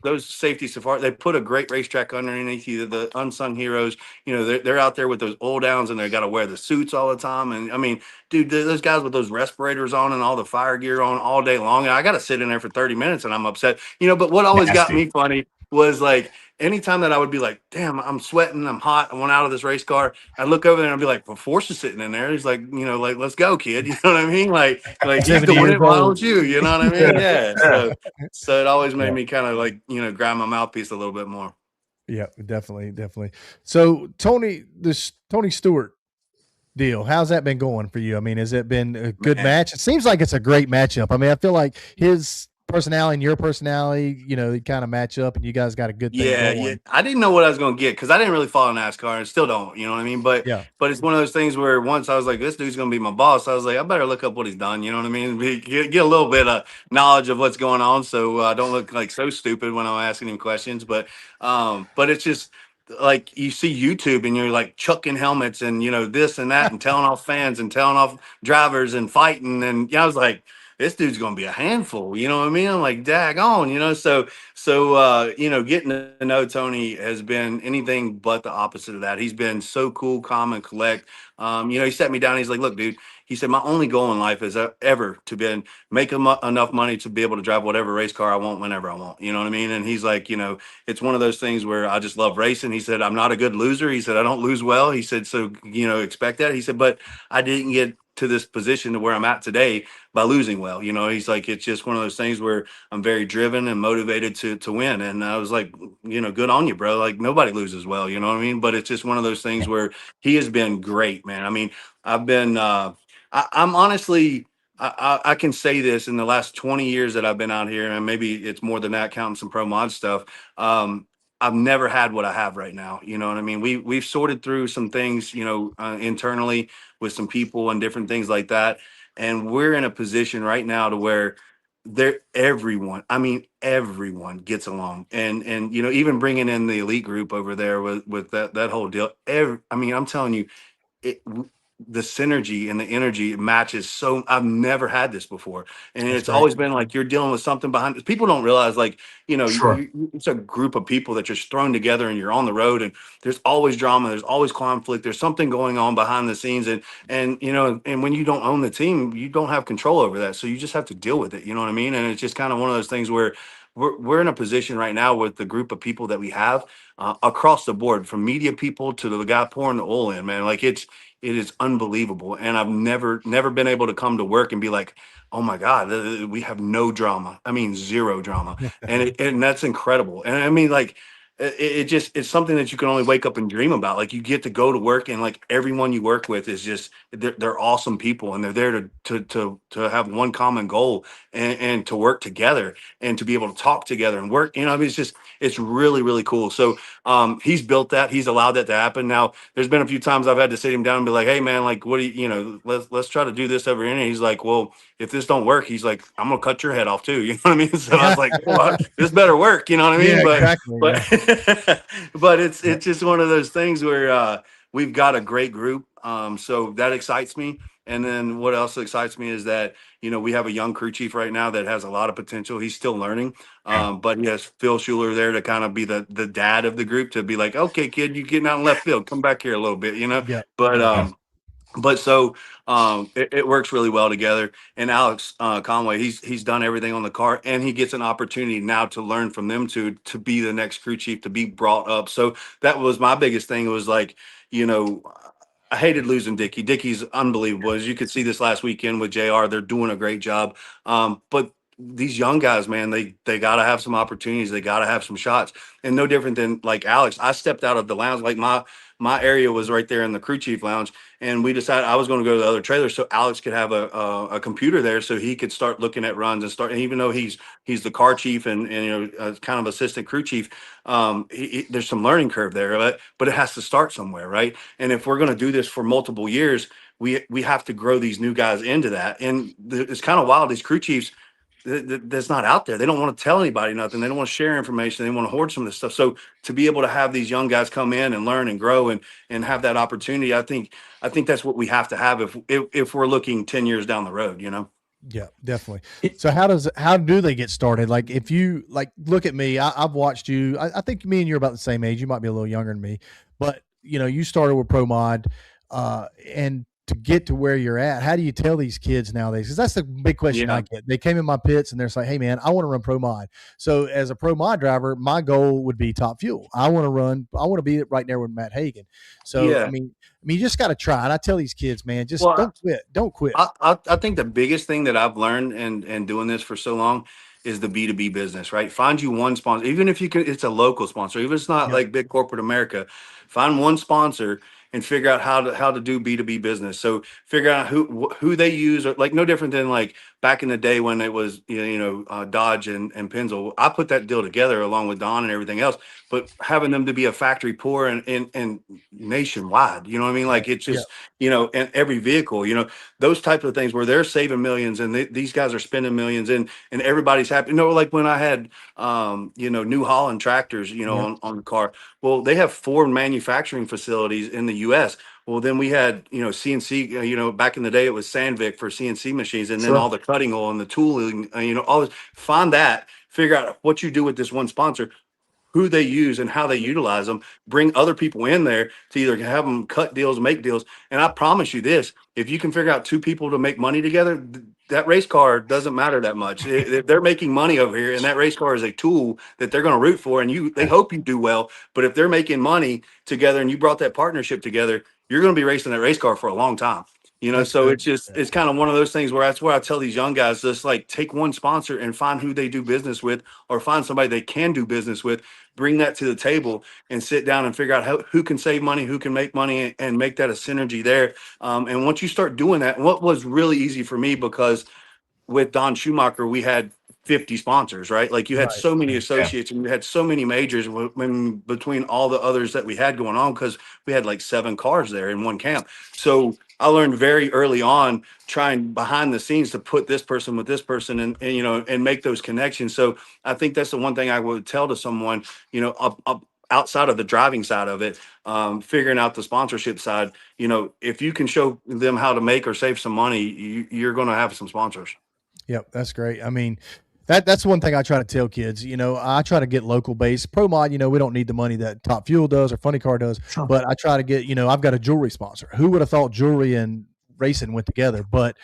those Safety Safari, they put a great racetrack underneath you. The unsung heroes. They're out there with those old downs and they got to wear the suits all the time. And I mean, dude, those guys with those respirators on and all the fire gear on all day long. And I got to sit in there for 30 minutes and I'm upset. But what always got me funny was like, anytime that I would be like, damn, I'm sweating, I'm hot, I went out of this race car, I'd look over there and I'd be like, well, Force is sitting in there. He's like, like, let's go, kid. You know what I mean? Like he's doing it, why don't you? You know what I mean? Yeah. So it always made me kind of like, grab my mouthpiece a little bit more. Yeah, definitely. So Tony Stewart deal, how's that been going for you? I mean, has it been a good match? It seems like it's a great matchup. I mean, I feel like his personality and your personality, they kind of match up, and you guys got a good thing going. Yeah. I didn't know what I was going to get because I didn't really follow NASCAR and still don't. You know what I mean? But it's one of those things where once I was like, this dude's going to be my boss. I was like, I better look up what he's done. You know what I mean? Get a little bit of knowledge of what's going on, so I don't look like so stupid when I'm asking him questions. But it's just like you see YouTube and you're like chucking helmets and this and that and telling off fans and telling off drivers and fighting, and I was like, this dude's gonna be a handful, you know what I mean? I'm like, daggone, so getting to know Tony has been anything but the opposite of that. He's been so cool, calm, and collect. He sat me down. He's like, look, dude, he said, my only goal in life is ever to make enough money to be able to drive whatever race car I want whenever I want. You know what I mean? And he's like, it's one of those things where I just love racing. He said, I'm not a good loser. He said, I don't lose well. He said, so, expect that. He said, but I didn't get to this position to where I'm at today by losing well. He's like, it's just one of those things where I'm very driven and motivated to win. And I was like, good on you, bro. Like, nobody loses well, you know what I mean? But it's just one of those things where he has been great, man. I mean, I've been I'm honestly I can say this in the last 20 years that I've been out here, and maybe it's more than that, counting some pro mod stuff. I've never had what I have right now. You know what I mean? We've sorted through some things, internally with some people and different things like that, and we're in a position right now to where everyone, I mean everyone gets along, and even bringing in the elite group over there with that whole deal. I mean, I'm telling you, the synergy and the energy matches. So I've never had this before, and That's it's great. always been like you're dealing with something behind it. People don't realize, like, Sure. it's a group of people that just thrown together, and you're on the road, and there's always drama, there's always conflict, there's something going on behind the scenes, and when you don't own the team, you don't have control over that, so you just have to deal with it. You know what I mean? And it's just kind of one of those things where we're in a position right now with the group of people that we have, across the board, from media people to the guy pouring the oil in, man. Like, it is unbelievable, and I've never been able to come to work and be like, oh my god, we have no drama. I mean, zero drama, and that's incredible. And I mean, like, it's something that you can only wake up and dream about. Like, you get to go to work, and like everyone you work with is just, they're awesome people, and they're there to have one common goal, and to work together, and to be able to talk together and work. I mean, it's really, really cool. So he's built that. He's allowed that to happen. Now, there's been a few times I've had to sit him down and be like, hey man, like, what do let's try to do this over here. And he's like, well, if this don't work, he's like, I'm gonna cut your head off too. You know what I mean? So I was like, well, this better work. You know what I mean? Yeah, But exactly. but it's just one of those things where we've got a great group. So that excites me. And then what else excites me is that, we have a young crew chief right now that has a lot of potential. He's still learning. Yeah. But he has Phil Schuler there to kind of be the dad of the group, to be like, okay, kid, you're getting out in left field. Come back here a little bit. Yeah. But Yeah. so it works really well together. And Alex Conway, he's done everything on the car, and he gets an opportunity now to learn from them to be the next crew chief, to be brought up. So that was my biggest thing. It was like, you know, I hated losing Dickey. Dickey's unbelievable. As you could see this last weekend with JR, they're doing a great job. But these young guys, man, they got to have some opportunities. They got to have some shots. And no different than like Alex. I stepped out of the lounge. Like, my area was right there in the crew chief lounge, and we decided I was going to go to the other trailer so Alex could have a computer there, so he could start looking at runs and start. And even though he's the car chief and kind of assistant crew chief, there's some learning curve there, but it has to start somewhere, right? And if we're going to do this for multiple years, we have to grow these new guys into that. And it's kind of wild. These crew chiefs, that's not out there. They don't want to tell anybody nothing. They don't want to share information. They want to hoard some of this stuff. So to be able to have these young guys come in and learn and grow and have that opportunity, I think that's what we have to have if we're looking 10 years down the road, Yeah, definitely. So how do they get started? Like, if you look at me, I've watched you. I think me and you're about the same age. You might be a little younger than me, but you started with Pro Mod, and to get to where you're at, how do you tell these kids nowadays? Because that's the big question I get. They came in my pits and they're like, hey man, I want to run Pro Mod. So as a Pro Mod driver, my goal would be Top Fuel. I want to be right there with Matt Hagan. So Yeah. I mean, you just got to try. And I tell these kids, man, just don't quit. I think the biggest thing that I've learned and doing this for so long is the B2B business, right? Find you one sponsor, even if you can, it's a local sponsor, even if it's not like big corporate America. Find one sponsor and figure out how to do B2B business. So figure out who they use, or like no different than like back in the day when it was Dodge and Pennzoil. I put that deal together along with Don and everything else, but having them to be a factory pour and nationwide, you know what I mean? Like, it's just and every vehicle, those types of things where they're saving millions and these guys are spending millions, and everybody's happy. Like when I had New Holland tractors, on the car. Well, they have 4 manufacturing facilities in the U.S. Well, then we had, CNC, back in the day, it was Sandvik for CNC machines, and then all the cutting oil and the tooling, all this. Find that, figure out what you do with this one sponsor, who they use and how they utilize them, bring other people in there to either have them cut deals, make deals. And I promise you this, if you can figure out 2 people to make money together, that race car doesn't matter that much. They're making money over here, and that race car is a tool that they're going to root for, and they hope you do well. But if they're making money together and you brought that partnership together, you're going to be racing that race car for a long time. You know, That's so good. it's kind of one of those things where that's where I tell these young guys, just like take one sponsor and find who they do business with, or find somebody they can do business with, bring that to the table and sit down and figure out who can save money, who can make money, and make that a synergy there. And once you start doing that, what was really easy for me, because with Don Schumacher, we had 50 sponsors, right? Like you had Right. so many Yeah. associates and we had so many majors when between all the others that we had going on, because we had like 7 cars there in one camp. So I learned very early on, trying behind the scenes to put this person with this person and you know, and make those connections. So I think that's the one thing I would tell to someone, you know, up outside of the driving side of it, figuring out the sponsorship side, you know, if you can show them how to make or save some money, you're going to have some sponsors. Yep, that's great. I mean, that's one thing I try to tell kids. You know, I try to get local based. Pro Mod, you know, we don't need the money that Top Fuel does or Funny Car does, Sure. but I try to get, you know, I've got a jewelry sponsor. Who would have thought jewelry and racing went together? But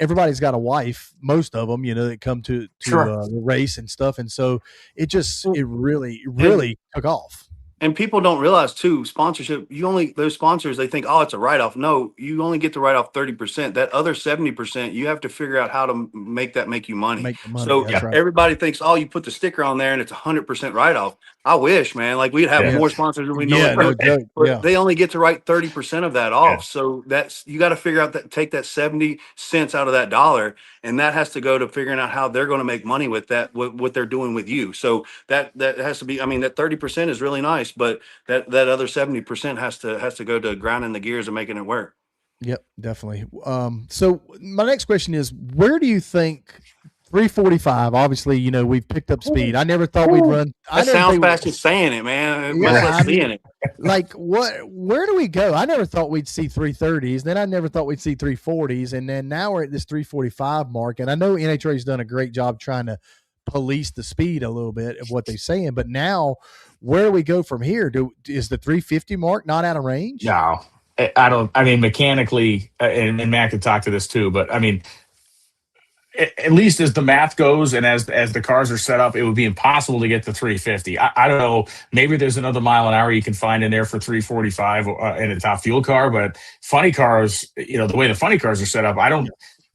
everybody's got a wife, most of them, you know, that come to Sure. the race and stuff, and so it really took off. And people don't realize too, sponsorship, those sponsors, they think, oh, it's a write-off. No, you only get to write off 30%. That other 70%, you have to figure out how to make that make you money. Make the money. So That's right. everybody thinks, oh, you put the sticker on there and it's 100% write-off. I wish, man, like we'd have more sponsors than we know. Yeah, no joke. But they only get to write 30% of that off. Yeah. So that's, you got to figure out that, take that 70 cents out of that dollar, and that has to go to figuring out how they're going to make money with that, what they're doing with you. So that has to be, I mean, that 30% is really nice, but that other 70% has to go to grinding the gears and making it work. Yep, definitely. So my next question is, where do you think 345? Obviously, you know, we've picked up speed. I never thought we'd run. That sounds fast just saying it, man. Yeah, Seeing it. Like where do we go? I never thought we'd see 330s. Then I never thought we'd see 340s. And then now we're at this 345 mark. And I know NHRA's done a great job trying to police the speed a little bit of what they're saying. But now where do we go from here? Is the 350 mark not out of range? No, I don't. I mean, mechanically, and Matt could talk to this too, but I mean, at least as the math goes and as the cars are set up, it would be impossible to get to 350. I don't know. Maybe there's another mile an hour you can find in there for 345 in a Top Fuel car, but funny cars, you know, the way the funny cars are set up,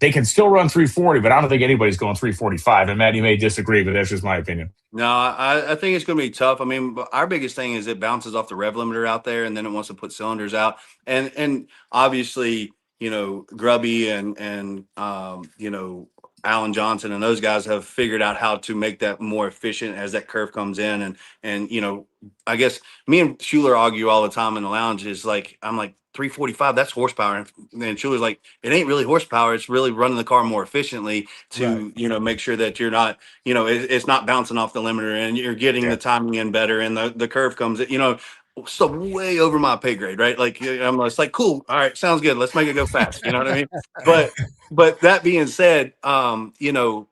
they can still run 340, but I don't think anybody's going 345. And Matt, you may disagree, but that's just my opinion. No, I think it's going to be tough. I mean, our biggest thing is it bounces off the rev limiter out there, and then it wants to put cylinders out. And obviously, you know, Grubby and you know, Alan Johnson and those guys have figured out how to make that more efficient as that curve comes in. And you know, I guess me and Schuler argue all the time in the lounge. Is like, I'm like, 345, that's horsepower. And Schuler's like, it ain't really horsepower. It's really running the car more efficiently to, you know, make sure that you're not, you know, it's not bouncing off the limiter and you're getting the timing in better. And the curve comes, you know, so way over my pay grade, right? Like, I'm just like, cool. All right. Sounds good. Let's make it go fast. You know what I mean? But that being said, you know,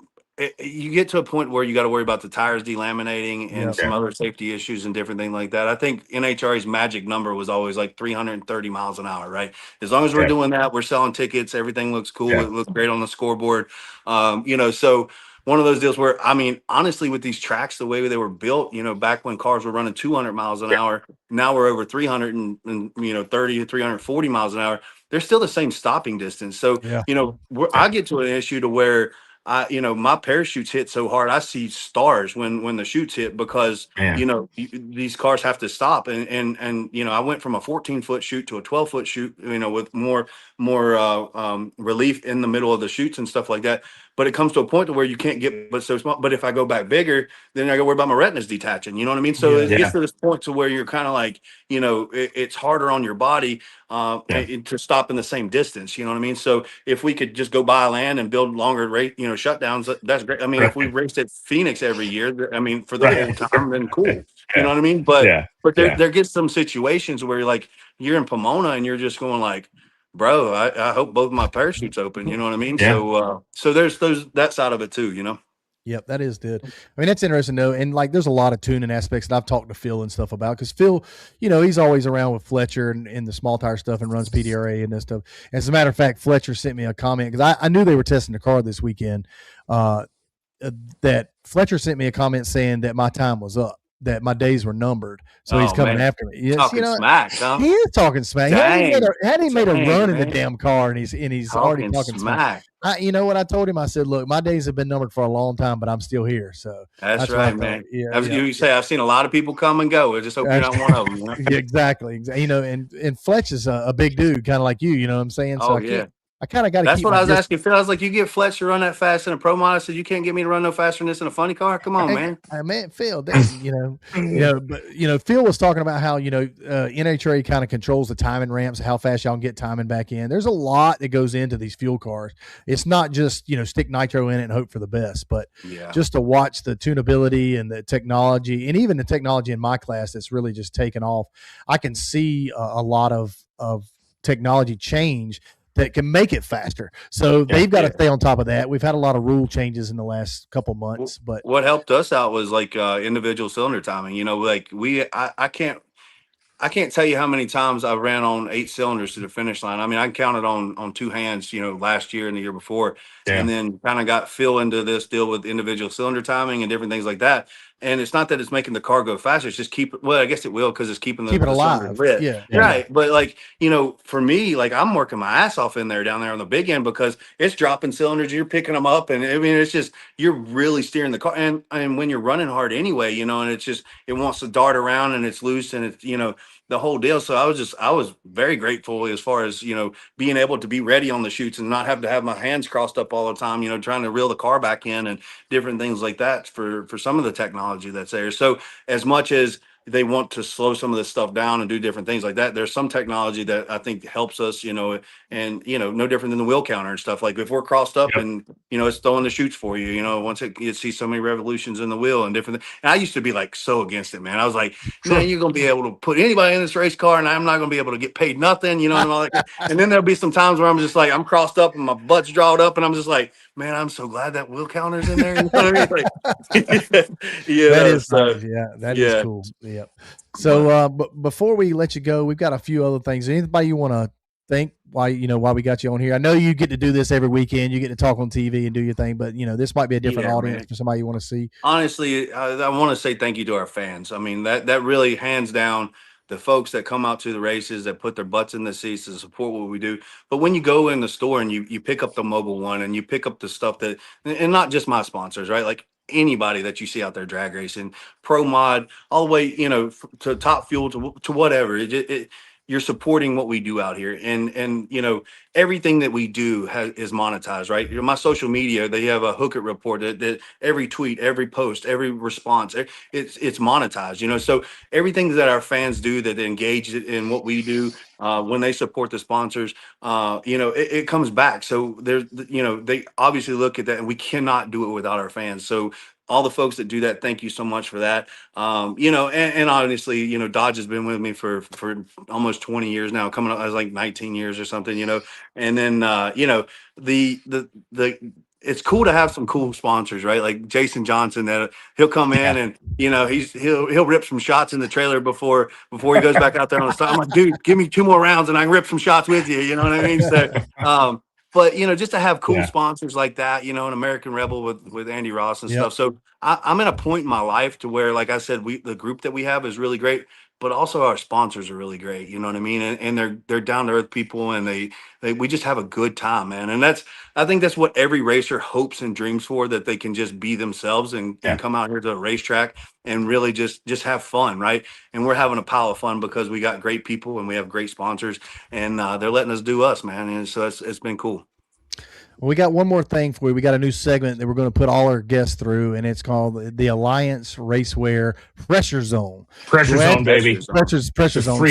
you get to a point where you got to worry about the tires delaminating and some other safety issues and different things like that. I think NHRA's magic number was always like 330 miles an hour, right? As long as we're doing that, we're selling tickets, everything looks cool. It looks great on the scoreboard. You know, so one of those deals where, I mean, honestly, with these tracks, the way they were built, you know, back when cars were running 200 miles an hour, now we're over 300 and you know, 30 to 340 miles an hour. They're still the same stopping distance. So, you know, I get to an issue to where you know, my parachutes hit so hard, I see stars when the chutes hit, because, you know, these cars have to stop. And, you know, I went from a 14-foot chute to a 12-foot chute, you know, with more relief in the middle of the chutes and stuff like that. But it comes to a point to where you can't get but so small. But if I go back bigger, then I got to worry about my retinas detaching. You know what I mean? So it gets to this point to where you're kind of like, you know, it's harder on your body to stop in the same distance. You know what I mean? So if we could just go buy land and build longer rate, you know, shutdowns, that's great. I mean, if we raced at Phoenix every year, I mean, for the whole time, then cool. You know what I mean? But there gets some situations where you're like, you're in Pomona and you're just going like, bro, I hope both my parachutes open. You know what I mean? So there's that side of it too, you know? Yep, that is good. I mean, that's interesting though. And like, there's a lot of tuning aspects that I've talked to Phil and stuff about, because Phil, you know, he's always around with Fletcher and the small tire stuff and runs PDRA and that stuff. As a matter of fact, Fletcher sent me a comment, because I knew they were testing the car this weekend, that Fletcher sent me a comment saying that my time was up, that my days were numbered. So he's coming after me. Yes, talking smack, huh? He is talking smack. Dang. Hadn't he made a run in the man. damn car, and he's already talking smack. You know what I told him? I said, look, my days have been numbered for a long time, but I'm still here. So that's right, man. You say I've seen a lot of people come and go. I just hope you're not one of them. You know? Exactly. You know, and Fletch is a big dude, kind of like you. You know what I'm saying? So I kind of got to. That's what I was asking Phil. I was like, you get Fletch to run that fast in a pro mod. I said, you can't get me to run no faster than this in a funny car. Come on, man. Man, Phil, you know, but Phil was talking about how NHRA kind of controls the timing ramps, how fast y'all can get timing back in. There's a lot that goes into these fuel cars. It's not just stick nitro in it and hope for the best, but just to watch the tunability and the technology, and even the technology in my class that's really just taken off. I can see a lot of technology change that can make it faster. So they've got to stay on top of that. We've had a lot of rule changes in the last couple months, but what helped us out was like individual cylinder timing. Like I can't tell you how many times I ran on 8 cylinders to the finish line. I mean, I can count it on 2 hands, last year and the year before, and then kind of got Phil into this deal with individual cylinder timing and different things like that. And it's not that it's making the car go faster. It's just I guess it will, because it's keeping it alive. Right. But like, for me, like I'm working my ass off down there on the big end, because it's dropping cylinders. You're picking them up. And I mean, it's just, you're really steering the car. And when you're running hard anyway, and it's just, it wants to dart around and it's loose and it's, the whole deal. So I was very grateful as far as, being able to be ready on the shoots and not have to have my hands crossed up all the time, trying to reel the car back in and different things like that for some of the technology that's there. So as much as they want to slow some of this stuff down and do different things like that, there's some technology that I think helps us, and no different than the wheel counter and stuff. Like if we're crossed up and, it's throwing the shoots for you, once you see so many revolutions in the wheel and different things. And I used to be like so against it, man. I was like, man, you're going to be able to put anybody in this race car and I'm not going to be able to get paid nothing, and all that. And then there'll be some times where I'm just like, I'm crossed up and my butt's drawed up and I'm just like, man, I'm so glad that wheel counter's in there. You know what I mean? That is cool. Yep. So, but before we let you go, we've got a few other things. Anybody you want to thank why we got you on here? I know you get to do this every weekend. You get to talk on TV and do your thing, but this might be a different audience for somebody you want to see. Honestly, I want to say thank you to our fans. I mean, that really hands down, the folks that come out to the races, that put their butts in the seats to support what we do. But when you go in the store and you pick up the Mobile One and you pick up the stuff and not just my sponsors, right? Like anybody that you see out there drag racing, pro mod, all the way, to Top Fuel, to whatever, you're supporting what we do out here. And everything that we do is monetized, right? My social media, they have a Hook It report that every tweet, every post, every response, it's monetized, so everything that our fans do that engage in what we do, when they support the sponsors, it comes back. So there's, they obviously look at that, and we cannot do it without our fans. So all the folks that do that, thank you so much for that. And honestly, Dodge has been with me for almost 20 years now, coming up as like 19 years or something, and then, it's cool to have some cool sponsors, right? Like Jason Johnson, that he'll come in and, he'll rip some shots in the trailer before he goes back out there on the side. I'm like, dude, give me 2 more rounds and I can rip some shots with you. You know what I mean? So, but, just to have cool sponsors like that, an American Rebel with Andy Ross and stuff. So I'm at a point in my life to where, like I said, the group that we have is really great, but also our sponsors are really great. You know what I mean? And they're down to earth people, and we just have a good time, man. And I think that's what every racer hopes and dreams for, that they can just be themselves and come out here to a racetrack and really just have fun, right? And we're having a pile of fun because we got great people and we have great sponsors, and they're letting us do us, man. And so it's been cool. Well, we got one more thing for you. We got a new segment that we're going to put all our guests through, and it's called the Alliance Racewear Pressure Zone. Pressure Zone, baby. Pressure Zone. The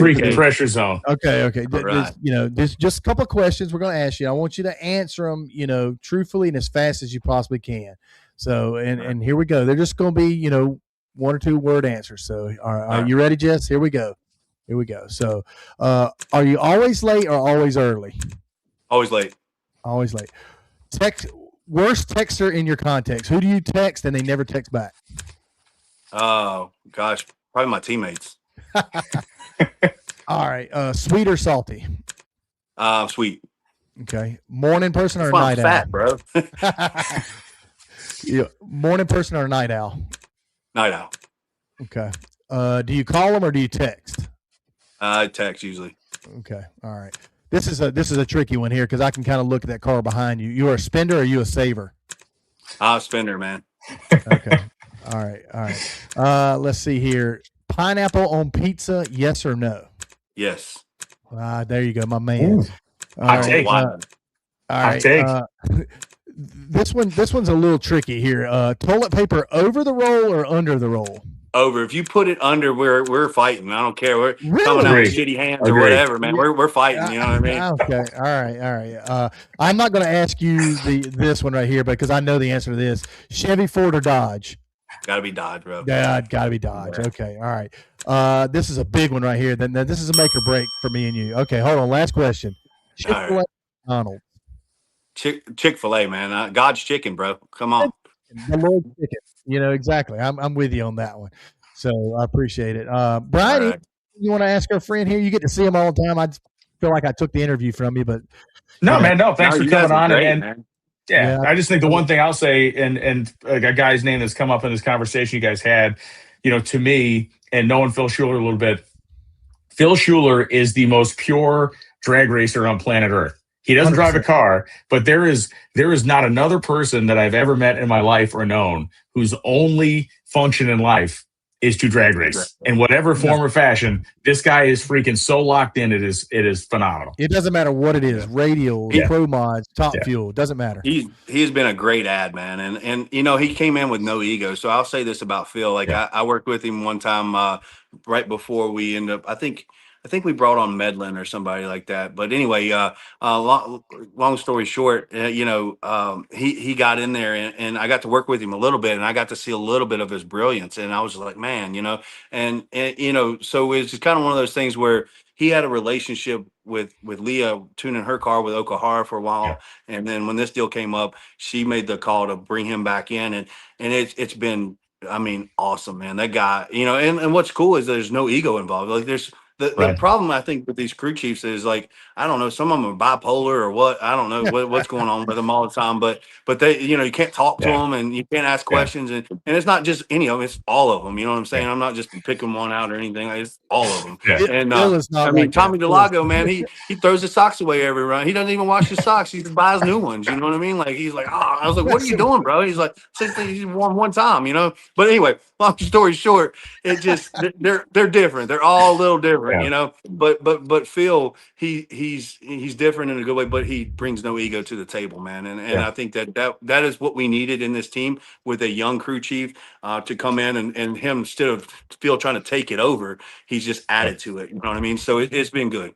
freaking pressure zone. Okay. Right. There's just a couple of questions we're going to ask you. I want you to answer them, truthfully and as fast as you possibly can. So, and here we go. They're just going to be, 1 or 2 word answers. So, are you ready, Jess? Here we go. So, are you always late or always early? Always late. Always late. Worst texter in your contacts. Who do you text and they never text back? Oh gosh, probably my teammates. All right. Sweet or salty? Sweet. Okay. Morning person or night owl? Fat, bro. Morning person or night owl? Night owl. Okay. Do you call them or do you text? I text usually. Okay. All right. This is a tricky one here because I can kind of look at that car behind you. You are a spender or are you a saver? I'm a spender, man. Okay. All right. Let's see here. Pineapple on pizza, yes or no? Yes. There you go, my man. Hot take. All right. take. This one's a little tricky here. Toilet paper over the roll or under the roll? Over. If you put it under, we're fighting. I don't care. We're Really? coming out with Agreed. shitty hands or Agreed. whatever, man. We're fighting. You know what I mean? Okay. All right. I'm not going to ask you this one right here because I know the answer to this. Chevy, Ford, or Dodge? Got to be Dodge, bro. Yeah, got to be Dodge. Okay. All right. This is a big one right here. Then this is a make or break for me and you. Okay. Hold on. Last question. Chick-fil-A, right. McDonald's. Chick-fil-A, man. God's chicken, bro. Come on. The Lord's chicken. You know, exactly. I'm with you on that one. So I appreciate it. Brian, All right. you want to ask our friend here? You get to see him all the time. I just feel like I took the interview from you, but No, man, no. Thanks for you guys coming are on. great, And man. yeah, I just think the one thing I'll say, and a guy's name that's come up in this conversation you guys had, to me, and knowing Phil Schuler a little bit, Phil Schuler is the most pure drag racer on planet Earth. He doesn't 100%. drive a car, but there is not another person that I've ever met in my life or known whose only function in life is to drag race in whatever form or fashion. This guy is freaking so locked in. It is phenomenal. It doesn't matter what it is, radials, pro mods, top fuel, doesn't matter. He has been a great ad, man, and he came in with no ego. So I'll say this about Phil. Like I worked with him one time right before we end up. I think we brought on Medlin or somebody like that. But anyway, long story short, he got in there and I got to work with him a little bit, and I got to see a little bit of his brilliance. And I was like, man, so it's just kind of one of those things where he had a relationship with Leah tuning her car with Okahara for a while. Yeah. And then when this deal came up, she made the call to bring him back in. And it's been, I mean, awesome, man. That guy, and what's cool is there's no ego involved. Like the problem I think with these crew chiefs is like, I don't know, some of them are bipolar or what, I don't know what's going on with them all the time, but they, you can't talk to them and you can't ask questions and it's not just any of them, it's all of them. You know what I'm saying? I'm not just picking one out or anything. Like, it's all of them. And I mean, Tommy DeLago, man, he throws his socks away every run. He doesn't even wash his socks. He just buys new ones. You know what I mean? Like, he's like, I was like, what are you doing, bro? He's like, he's worn one time, but anyway, long story short, it just, they're different. They're all a little different, but Phil, he's different in a good way, but he brings no ego to the table, man. And I think that is what we needed in this team with a young crew chief to come in and him, instead of Phil trying to take it over, he's just added to it. You know what I mean? So it's been good.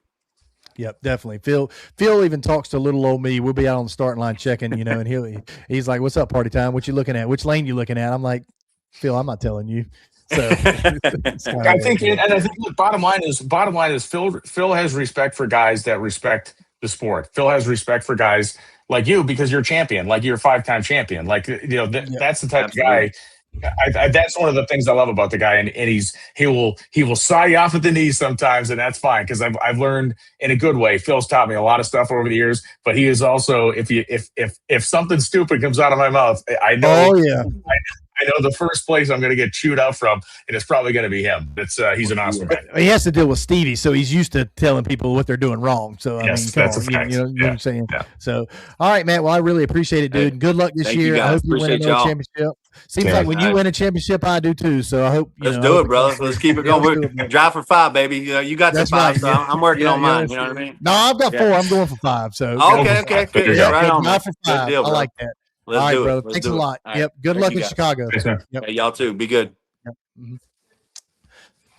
Yep, definitely. Phil even talks to little old me. We'll be out on the starting line checking, and he's like, "What's up, party time? What you looking at? Which lane you looking at?" I'm like, "Phil, I'm not telling you." So I think the bottom line is Phil has respect for guys that respect the sport. Phil has respect for guys like you because you're a champion, like you're a 5-time champion. Like that's the type of guy. That's one of the things I love about the guy, and he will saw you off at the knees sometimes, and that's fine because I've learned in a good way. Phil's taught me a lot of stuff over the years, but he is also if something stupid comes out of my mouth, I know. Oh yeah. I know the first place I'm going to get chewed out from, and it's probably going to be him. He's an awesome man. He has to deal with Stevie, so he's used to telling people what they're doing wrong. So yes, I mean, that's a fact. You know what I'm saying? Yeah. So, all right, Matt. Well, I really appreciate it, dude. Good luck this year. I hope you win another championship. Seems like when you win a championship, I do too. So I hope. Let's do it, brother. Let's keep it going. Drive for 5, baby. You got the 5, right, so I'm working on mine. You know what I mean? No, I've got 4. I'm going for 5. So okay. Yeah, right on. Drive for 5. Deal, I like that. Let's all right, do bro. it. Thanks a lot. Yep. Good luck in Chicago. Yep. Hey, y'all too. Be good. Yep. Mm-hmm.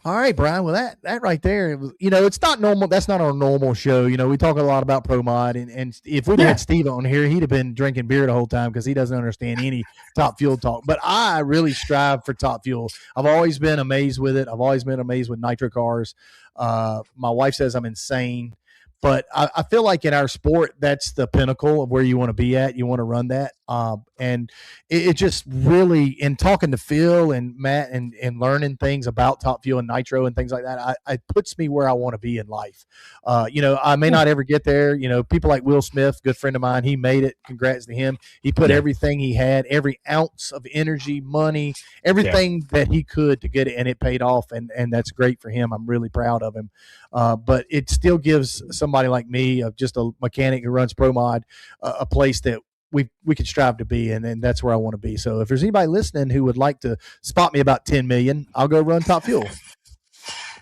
All right, Brian. Well, that right there, it's not normal. That's not our normal show. We talk a lot about Pro Mod, and if we'd had Steve on here, he'd have been drinking beer the whole time because he doesn't understand any top fuel talk. But I really strive for top fuel. I've always been amazed with it. I've always been amazed with nitro cars. My wife says I'm insane. But I feel like in our sport, that's the pinnacle of where you want to be at. You want to run that. And it just really, in talking to Phil and Matt and learning things about Top Fuel and Nitro and things like that, it puts me where I want to be in life. I may not ever get there. People like Will Smith, good friend of mine, he made it. Congrats to him. He put everything he had, every ounce of energy, money, everything that he could to get it, and it paid off. And that's great for him. I'm really proud of him. But it still gives somebody like me, just a mechanic who runs Pro Mod, a place that we could strive to be, and that's where I want to be. So if there's anybody listening who would like to spot me about 10 million, I'll go run Top Fuel.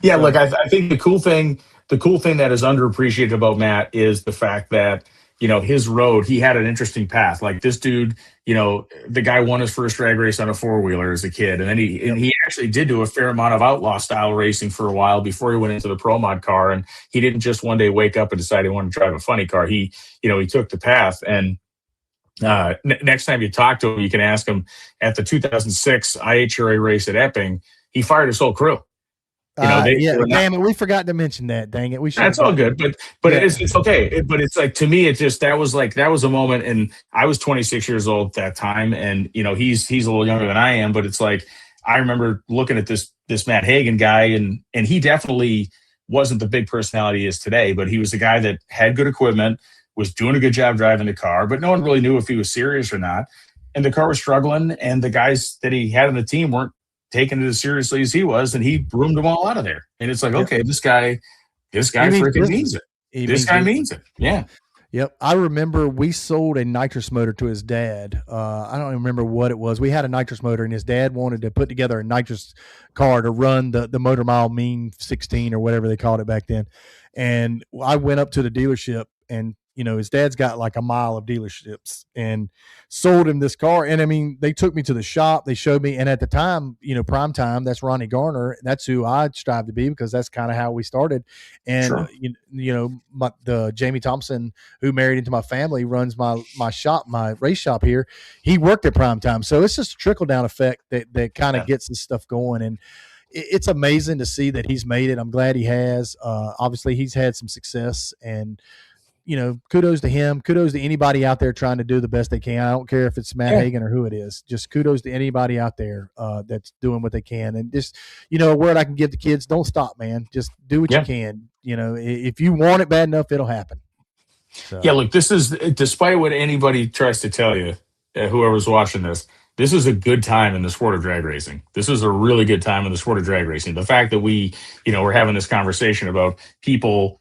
Yeah, look, I think the cool thing that is underappreciated about Matt is the fact that, his road, he had an interesting path. Like this dude, the guy won his first drag race on a 4-wheeler as a kid. And then he actually did do a fair amount of outlaw style racing for a while before he went into the Pro Mod car. And he didn't just one day wake up and decide he wanted to drive a funny car. He took the path. And next time you talk to him, you can ask him, at the 2006 IHRA race at Epping, he fired his whole crew. Damn it, we forgot to mention that. Dang it, we should. That's all good, but it's okay. But it's like, to me, it's just that was a moment, and I was 26 years old at that time, and he's a little younger than I am, but it's like I remember looking at this Matt Hagan guy, and he definitely wasn't the big personality he is today, but he was a guy that had good equipment, was doing a good job driving the car, but no one really knew if he was serious or not. And the car was struggling, and the guys that he had on the team weren't taking it as seriously as he was, and he broomed them all out of there. And it's like, okay, this guy freaking means it. This guy means it. Yeah. Yep. I remember we sold a nitrous motor to his dad. I don't even remember what it was. We had a nitrous motor, and his dad wanted to put together a nitrous car to run the Motor Mile Mean 16 or whatever they called it back then. And I went up to the dealership, and his dad's got like a mile of dealerships, and sold him this car. And I mean, they took me to the shop, they showed me. And at the time, prime time, that's Ronnie Garner. That's who I strive to be, because that's kind of how we started. And, the Jamie Thompson, who married into my family, runs my shop, my race shop here. He worked at prime time. So it's just a trickle down effect that kind of gets this stuff going. And it's amazing to see that he's made it. I'm glad he has. Obviously he's had some success, and, kudos to him. Kudos to anybody out there trying to do the best they can. I don't care if it's Matt Hagan or who it is. Just kudos to anybody out there that's doing what they can. And just, a word I can give the kids: don't stop, man. Just do what you can. If you want it bad enough, it'll happen. So. Yeah, look, this is, despite what anybody tries to tell you, whoever's watching this is a good time in the sport of drag racing. This is a really good time in the sport of drag racing. The fact that we're having this conversation about people,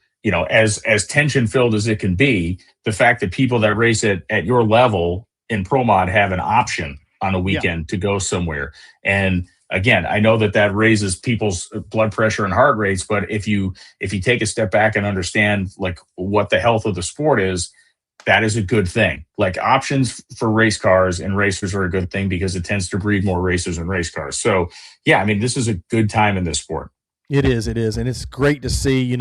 as tension filled as it can be, the fact that people that race at your level in Pro Mod have an option on a weekend to go somewhere. And again, I know that raises people's blood pressure and heart rates, but if you take a step back and understand like what the health of the sport is, that is a good thing. Like, options for race cars and racers are a good thing, because it tends to breed more racers and race cars. So yeah, I mean, this is a good time in this sport. It is. And it's great to see,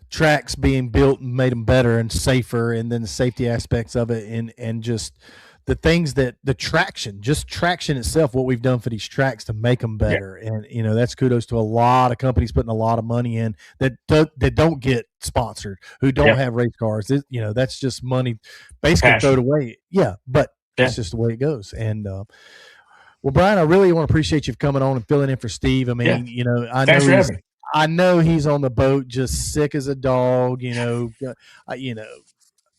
tracks being built and made them better and safer, and then the safety aspects of it, and just the things that the traction itself, what we've done for these tracks to make them better. And that's kudos to a lot of companies putting a lot of money in that don't get sponsored, who don't have race cars. That's just money basically thrown away. But that's just the way it goes. And well, Brian, I really want to appreciate you coming on and filling in for Steve. I mean, I know he's on the boat just sick as a dog. I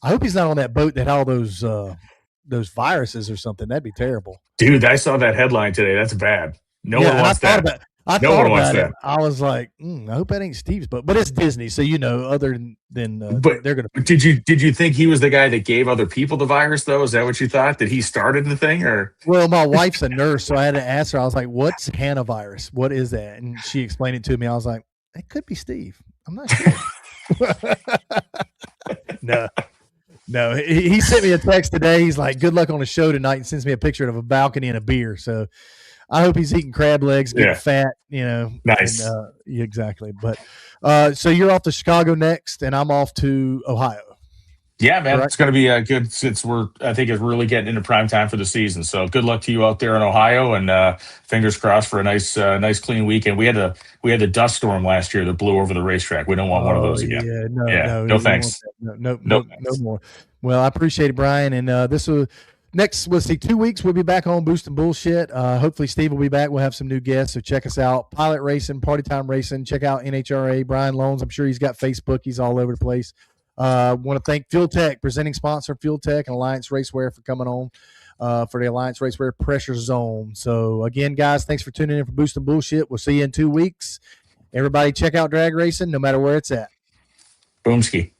hope he's not on that boat that had all those viruses or something. That'd be terrible. Dude, I saw that headline today. That's bad. No one wants that. I thought about it. I was like, I hope that ain't Steve's boat. But it's Disney, so other than but they're gonna. Did you think he was the guy that gave other people the virus though? Is that what you thought? That he started the thing, or? Well, my wife's a nurse, so I had to ask her. I was like, "What's hantavirus? What is that?" And she explained it to me. I was like, "It could be Steve. I'm not sure." No. He sent me a text today. He's like, "Good luck on the show tonight," and sends me a picture of a balcony and a beer. So I hope he's eating crab legs, getting fat, Nice. And, exactly. But so you're off to Chicago next, and I'm off to Ohio. Yeah, man, it's going to be good, since I think it's really getting into prime time for the season. So good luck to you out there in Ohio, and fingers crossed for a nice clean weekend. We had the dust storm last year that blew over the racetrack. We don't want one of those again. No thanks. No more. Well, I appreciate it, Brian. And this was Next, let's see, 2 weeks, we'll be back on Boosting Bullshit. Hopefully, Steve will be back. We'll have some new guests, so check us out. Pilot Racing, Party Time Racing. Check out NHRA, Brian Lohnes. I'm sure he's got Facebook. He's all over the place. Want to thank Fuel Tech, presenting sponsor, Fuel Tech, and Alliance Racewear for coming on for the Alliance Racewear Pressure Zone. So, again, guys, thanks for tuning in for Boosting Bullshit. We'll see you in 2 weeks. Everybody check out drag racing no matter where it's at. Boomski.